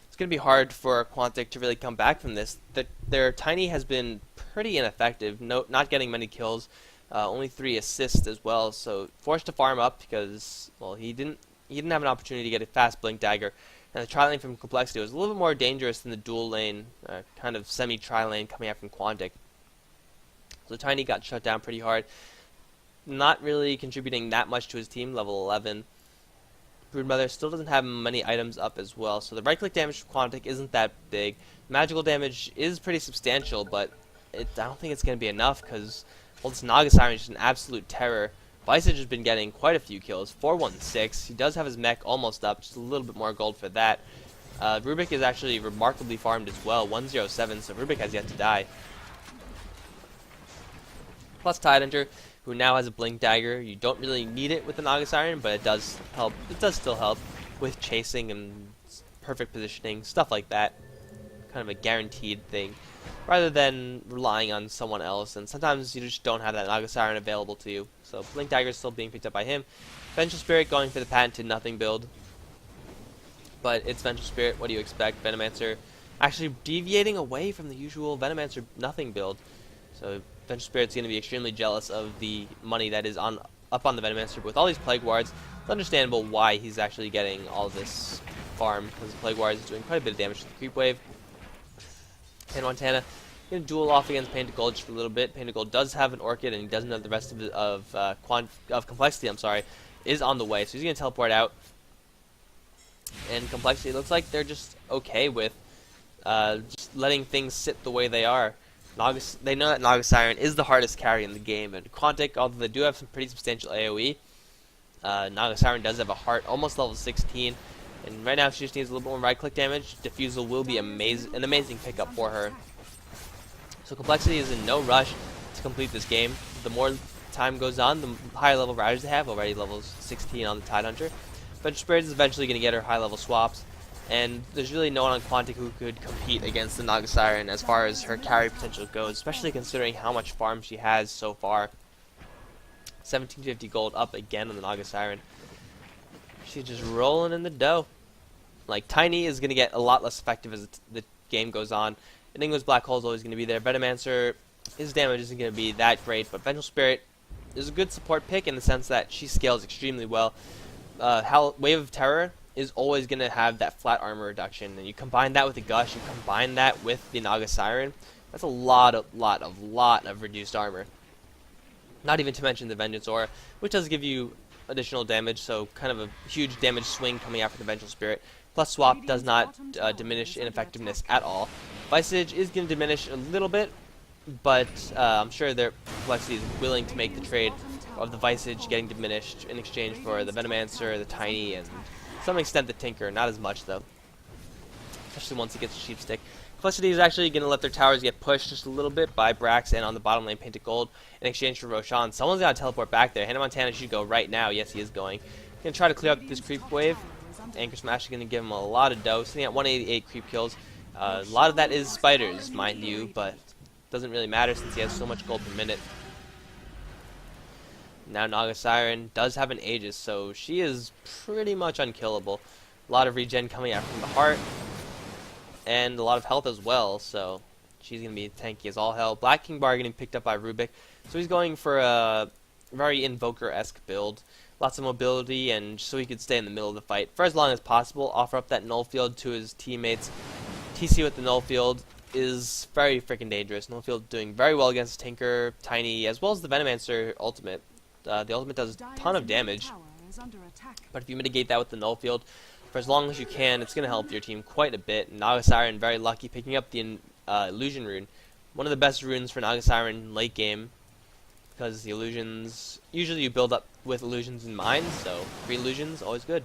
it's going to be hard for Quantic to really come back from this. Their Tiny has been pretty ineffective, not getting many kills, only 3 assists as well, so forced to farm up because, well, he didn't have an opportunity to get a fast Blink Dagger. And the tri-lane from Complexity was a little bit more dangerous than the dual lane, kind of semi-tri lane coming out from Quantic. So Tiny got shut down pretty hard, not really contributing that much to his team, level 11. Broodmother still doesn't have many items up as well, so the right-click damage from Quantic isn't that big. Magical damage is pretty substantial, but I don't think it's going to be enough because, well, this Naga Siren is just an absolute terror. Visage has been getting quite a few kills, 416. He does have his mech almost up, just a little bit more gold for that. Rubik is actually remarkably farmed as well, 107, so Rubik has yet to die. Plus Tidehunter, who now has a Blink Dagger. You don't really need it with the Naga Siren, but it does help. It does still help with chasing and perfect positioning, stuff like that. Kind of a guaranteed thing, rather than relying on someone else. And sometimes you just don't have that Naga Siren available to you. So Blink Dagger is still being picked up by him. Vengeful Spirit going for the patented nothing build. But it's Vengeful Spirit, what do you expect? Venomancer actually deviating away from the usual Venomancer nothing build. So Vengeful Spirit's going to be extremely jealous of the money that is up on the Venomancer. But with all these Plague Wards, it's understandable why he's actually getting all this farm, because the Plague Wards is doing quite a bit of damage to the Creep Wave. And Montana going to duel off against Painted Gold just for a little bit. Painted Gold does have an Orchid, and he doesn't have the rest of Complexity, is on the way. So he's going to teleport out. And Complexity looks like they're just okay with just letting things sit the way they are. They know that Naga Siren is the hardest carry in the game, and Quantic, although they do have some pretty substantial AoE, Naga Siren does have a heart, almost level 16, and right now she just needs a little bit more right-click damage. Diffusal will be an amazing pickup for her. So Complexity is in no rush to complete this game. The more time goes on, the higher level riders they have, already level 16 on the Tidehunter. Vengeful Spirit is eventually going to get her high level swaps. And there's really no one on Quantic who could compete against the Naga Siren as far as her carry potential goes, especially considering how much farm she has so far. 1750 gold up again on the Naga Siren. She's just rolling in the dough. Like, Tiny is going to get a lot less effective as the game goes on. Enigma's Black Hole is always going to be there. Venomancer, his damage isn't going to be that great, but Vengeful Spirit is a good support pick in the sense that she scales extremely well. Wave of Terror is always going to have that flat armor reduction, and you combine that with the Gush, you combine that with the Naga Siren, that's a lot of reduced armor. Not even to mention the Vengeance Aura, which does give you additional damage, so kind of a huge damage swing coming out from the Vengeful Spirit. Plus Swap does not diminish ineffectiveness at all. Visage is going to diminish a little bit, but I'm sure their Complexity is willing to make the trade of the Visage getting diminished in exchange for the Venomancer, the Tiny, and to some extent the Tinker. Not as much though, especially once he gets a Sheep Stick. Complexity is actually going to let their towers get pushed just a little bit by Brax and on the bottom lane Painted Gold in exchange for Roshan. Someone's got to teleport back there. Hannah Montana should go right now. Yes, he is going. Going to try to clear up this creep wave. Anchor Smash is going to give him a lot of dough, sitting at 188 creep kills. A lot of that is spiders, mind you, but doesn't really matter since he has so much gold per minute. Now Naga Siren does have an Aegis, so she is pretty much unkillable. A lot of regen coming out from the heart, and a lot of health as well, so she's going to be tanky as all hell. Black King Bar getting picked up by Rubik, so he's going for a very Invoker-esque build. Lots of mobility, and so he could stay in the middle of the fight for as long as possible, offer up that null field to his teammates. TC with the null field is very freaking dangerous. Null field doing very well against Tinker, Tiny, as well as the Venomancer ultimate. The ultimate does a ton of damage, but if you mitigate that with the null field for as long as you can, it's going to help your team quite a bit. Naga Siren very lucky picking up the illusion rune, one of the best runes for Naga Siren late game, because the illusions usually you build up with illusions in mind, so 3 illusions always good.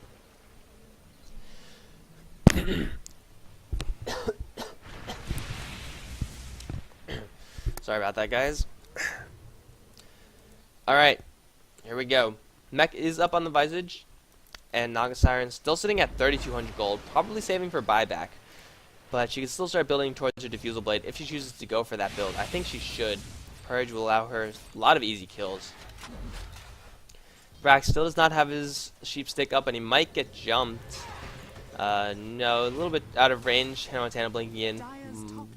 Sorry about that, guys. Alright, here we go. Mech is up on the Visage, and Naga Siren still sitting at 3,200 gold, probably saving for buyback. but she can still start building towards her Diffusal Blade if she chooses to go for that build. I think she should. Purge will allow her a lot of easy kills. Brax still does not have his sheep stick up, and he might get jumped. No, a little bit out of range. Hannah Montana blinking in.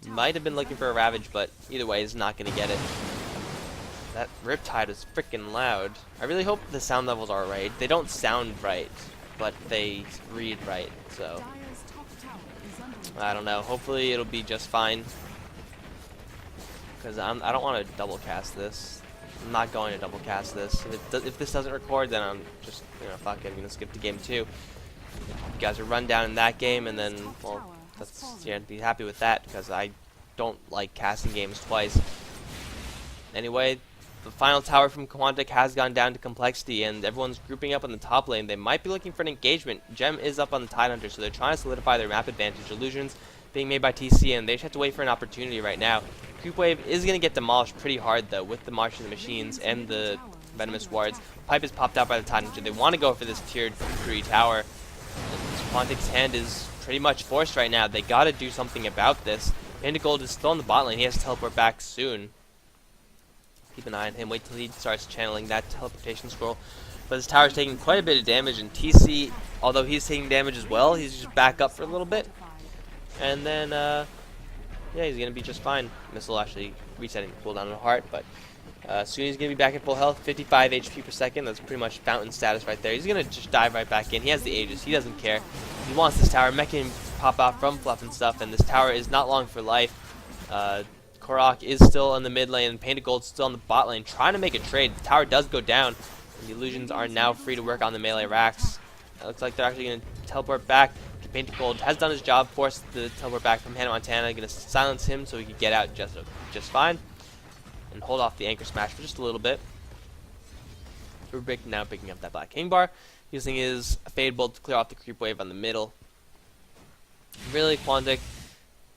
Might have been looking for a Ravage, but either way, is not going to get it. That Riptide is freaking loud. I really hope the sound levels are right. They don't sound right, but they read right, so I don't know. Hopefully it'll be just fine, because I don't want to double cast this. I'm not going to double cast this. If this doesn't record, then I'm just, fuck it, I'm going to skip to game 2. You guys are run down in that game, and then, well, be happy with that, because I don't like casting games twice. Anyway, the final tower from Quantic has gone down to Complexity, and everyone's grouping up on the top lane. They might be looking for an engagement. Gem is up on the Tidehunter, so they're trying to solidify their map advantage. Illusions being made by TC, and they just have to wait for an opportunity right now. Creep Wave is going to get demolished pretty hard, though, with the March of the Machines and the Venomous Wards. Pipe is popped out by the Tidehunter. They want to go for this tier 3 tower. Quantic's hand is pretty much forced right now. They got to do something about this. Gold is still in the bot lane. He has to teleport back soon. Keep an eye on him. Wait till he starts channeling that teleportation scroll. But this tower is taking quite a bit of damage, and TC, although he's taking damage as well, he's just back up for a little bit. And then, yeah, he's going to be just fine. Missile actually resetting the cooldown on the heart, but soon he's going to be back at full health, 55 HP per second. That's pretty much fountain status right there. He's going to just dive right back in. He has the Aegis. He doesn't care. He wants this tower. Mech can pop out from Fluff and stuff, and this tower is not long for life. Korok is still in the mid lane, and Painted Gold's still in the bot lane, trying to make a trade. The tower does go down, and the Illusions are now free to work on the melee racks. It looks like they're actually going to teleport back. Painted Gold has done his job, forced the teleport back from Hannah Montana, going to silence him so he can get out just fine, and hold off the Anchor Smash for just a little bit. Rubik now picking up that Black King bar, using his Fade Bolt to clear off the creep wave on the middle. Really, Quantic,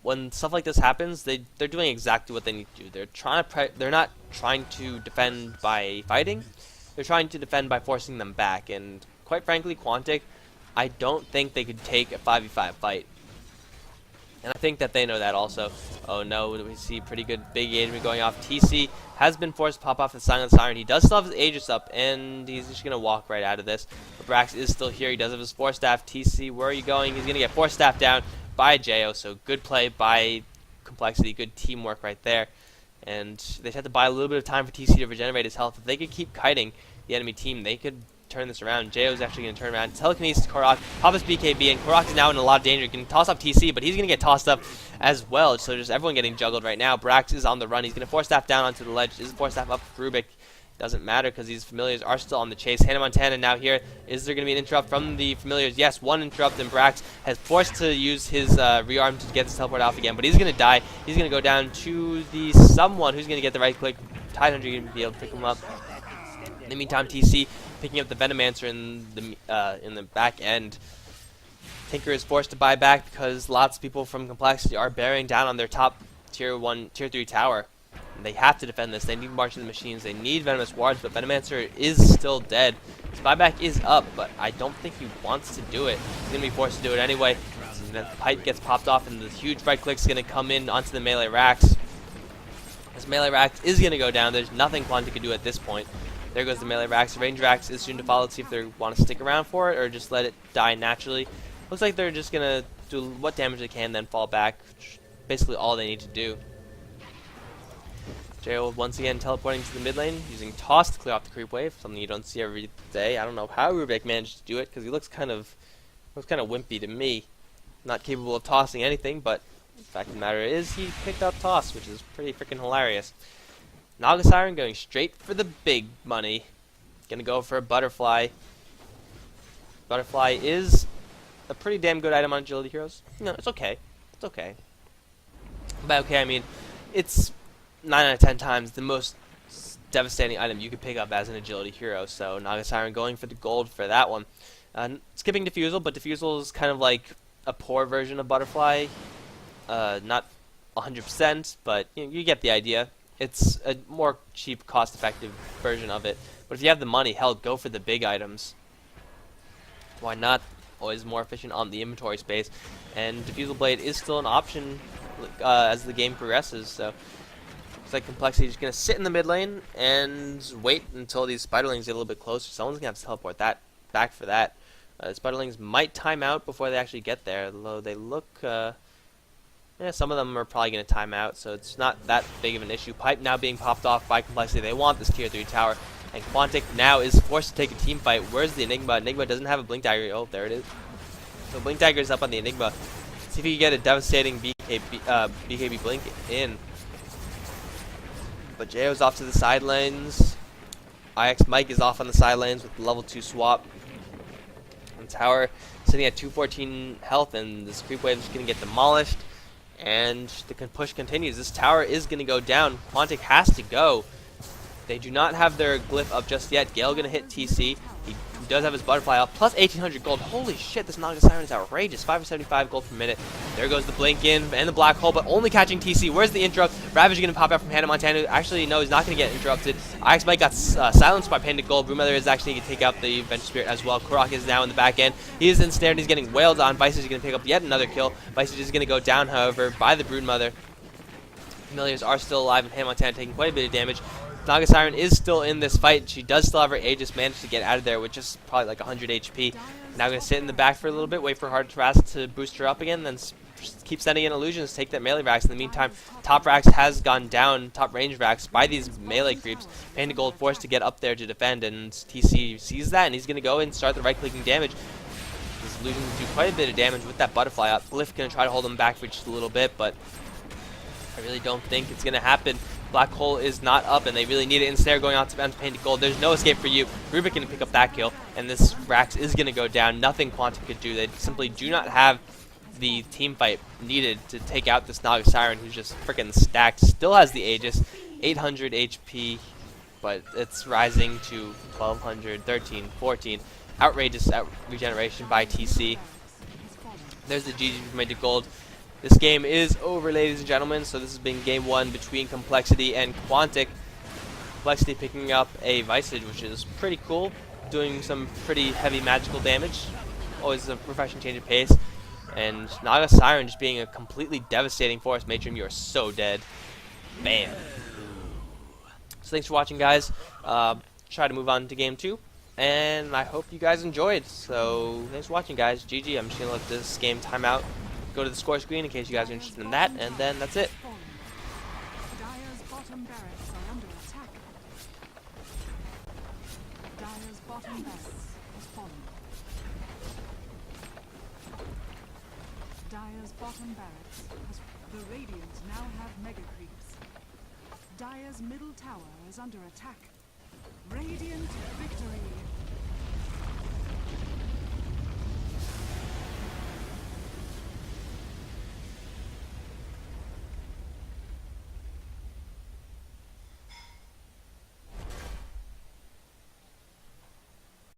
when stuff like this happens, they're doing exactly what they need to do. They're not trying to defend by fighting. They're trying to defend by forcing them back. And quite frankly, Quantic, I don't think they could take a 5v5 fight. And I think that they know that also. Oh no, we see pretty good big engagement going off. TC has been forced to pop off the Silent Siren. He does still have his Aegis up, and he's just going to walk right out of this. But Brax is still here. He does have his Force Staff. TC, where are you going? He's going to get Force Staff down by Jo, so good play by Complexity. Good teamwork right there. And they just have to buy a little bit of time for TC to regenerate his health. If they could keep kiting the enemy team, they could turn this around. Jo is actually going to turn around. Telekinesis Korok, pop his BKB, and Korok is now in a lot of danger. He can toss up TC, but he's going to get tossed up as well. So just everyone getting juggled right now. Brax is on the run. He's going to Force Staff down onto the ledge. Is Force Staff up for Rubik? Doesn't matter because these familiars are still on the chase. Hannah Montana now here. Is there going to be an interrupt from the familiars? Yes, one interrupt, and Brax has forced to use his rearm to get his teleport off again. But he's going to die. He's going to go down to the someone who's going to get the right click. Tidehunter going to be able to pick him up. In the meantime, TC picking up the Venomancer in the back end. Tinker is forced to buy back because lots of people from Complexity are bearing down on their top tier 3 tower. And they have to defend this. They need March of the Machines. They need Venomous Wards, but Venomancer is still dead. His buyback is up, but I don't think he wants to do it. He's going to be forced to do it anyway. The pipe gets popped off, and the huge right click is going to come in onto the melee racks. This melee rack is going to go down. There's nothing Quantic can do at this point. There goes the melee racks. The range racks is soon to follow. Let's see if they want to stick around for it or just let it die naturally. Looks like they're just going to do what damage they can, then fall back. Basically all they need to do. Jo once again teleporting to the mid lane, using Toss to clear off the creep wave, something you don't see every day. I don't know how Rubik managed to do it because he looks kind of wimpy to me. Not capable of tossing anything, but the fact of the matter is he picked up Toss, which is pretty freaking hilarious. Naga Siren going straight for the big money. Gonna go for a Butterfly. Butterfly is a pretty damn good item on Agility Heroes. No, it's okay. It's okay. By okay, I mean, it's 9 out of 10 times the most devastating item you could pick up as an Agility Hero. So Naga Siren going for the gold for that one. Skipping Diffusal, but Diffusal is kind of like a poor version of Butterfly. Not 100%, but you get the idea. It's a more cheap, cost-effective version of it. But if you have the money, hell, go for the big items. Why not? always more efficient on the inventory space, and Diffusal Blade is still an option as the game progresses. So looks like Complexity is just going to sit in the mid lane and wait until these Spiderlings get a little bit closer. Someone's going to have to teleport that back for that. Spiderlings might time out before they actually get there, although they look... yeah, some of them are probably going to time out, so it's not that big of an issue. Pipe now being popped off by Complexity. They want this tier 3 tower. And Quantic now is forced to take a team fight. Where's the Enigma? Enigma doesn't have a Blink Dagger. Oh, there it is. So Blink Dagger is up on the Enigma. See if he can get a devastating BKB Blink in. But Jayo's off to the side lanes. IX Mike is off on the side lanes with level 2 swap. And tower sitting at 214 health, and this creep wave is going to get demolished. And the push continues. This tower is going to go down. Quantic has to go. They do not have their glyph up just yet. Gale going to hit TC. He does have his butterfly up. Plus 1800 gold. Holy shit, this Naga Siren is outrageous. 575 gold per minute. There goes the blink in and the black hole, but only catching TC. Where's the interrupt? Ravage going to pop out from Hannah Montana. Actually, no, he's not going to get interrupted. IX Mike got silenced by Panda Gold. Broodmother is actually going to take out the Venture Spirit as well. Korok is now in the back end. He is ensnared. He's getting wailed on. Visage is going to pick up yet another kill. Visage is going to go down, however, by the Broodmother. Familiars are still alive, and Hannah Montana taking quite a bit of damage. Naga Siren is still in this fight. She does still have her Aegis, managed to get out of there with just probably like 100 HP. Now going to sit in the back for a little bit, wait for Hard Harass to boost her up again, then keep sending in illusions, take that melee Rax. In the meantime, top Rax has gone down, top range Rax, by these melee creeps. Panda Gold forced to get up there to defend, and TC sees that, and he's going to go and start the right-clicking damage. These illusions do quite a bit of damage with that butterfly up. Glyph going to try to hold him back for just a little bit, but I really don't think it's going to happen. Black Hole is not up, and they really need it. Ensnare going out to Painted Gold. There's no escape for you. Rubik going to pick up that kill, and this Rax is going to go down. Nothing Quantic could do. They simply do not have the team fight needed to take out this Naga Siren, who's just freaking stacked. Still has the Aegis, 800 HP, but it's rising to 1200, 13, 14. Outrageous regeneration by TC. There's the GG from Painted Gold. This game is over, ladies and gentlemen, so this has been game 1 between Complexity and Quantic. Complexity picking up a Visage, which is pretty cool, doing some pretty heavy magical damage. Always a refreshing change of pace. And Naga Siren just being a completely devastating force. Matron, you are so dead. Bam. So thanks for watching, guys. Try to move on to game 2. And I hope you guys enjoyed. So thanks for watching, guys. GG. I'm just going to let this game time out. Go to the score screen in case you guys are interested in that, and then that's it. Dire's bottom barracks are under attack. Dire's bottom barracks has fallen. Dire's bottom barracks has... The Radiant now have mega creeps. Dire's middle tower is under attack. Radiant victory.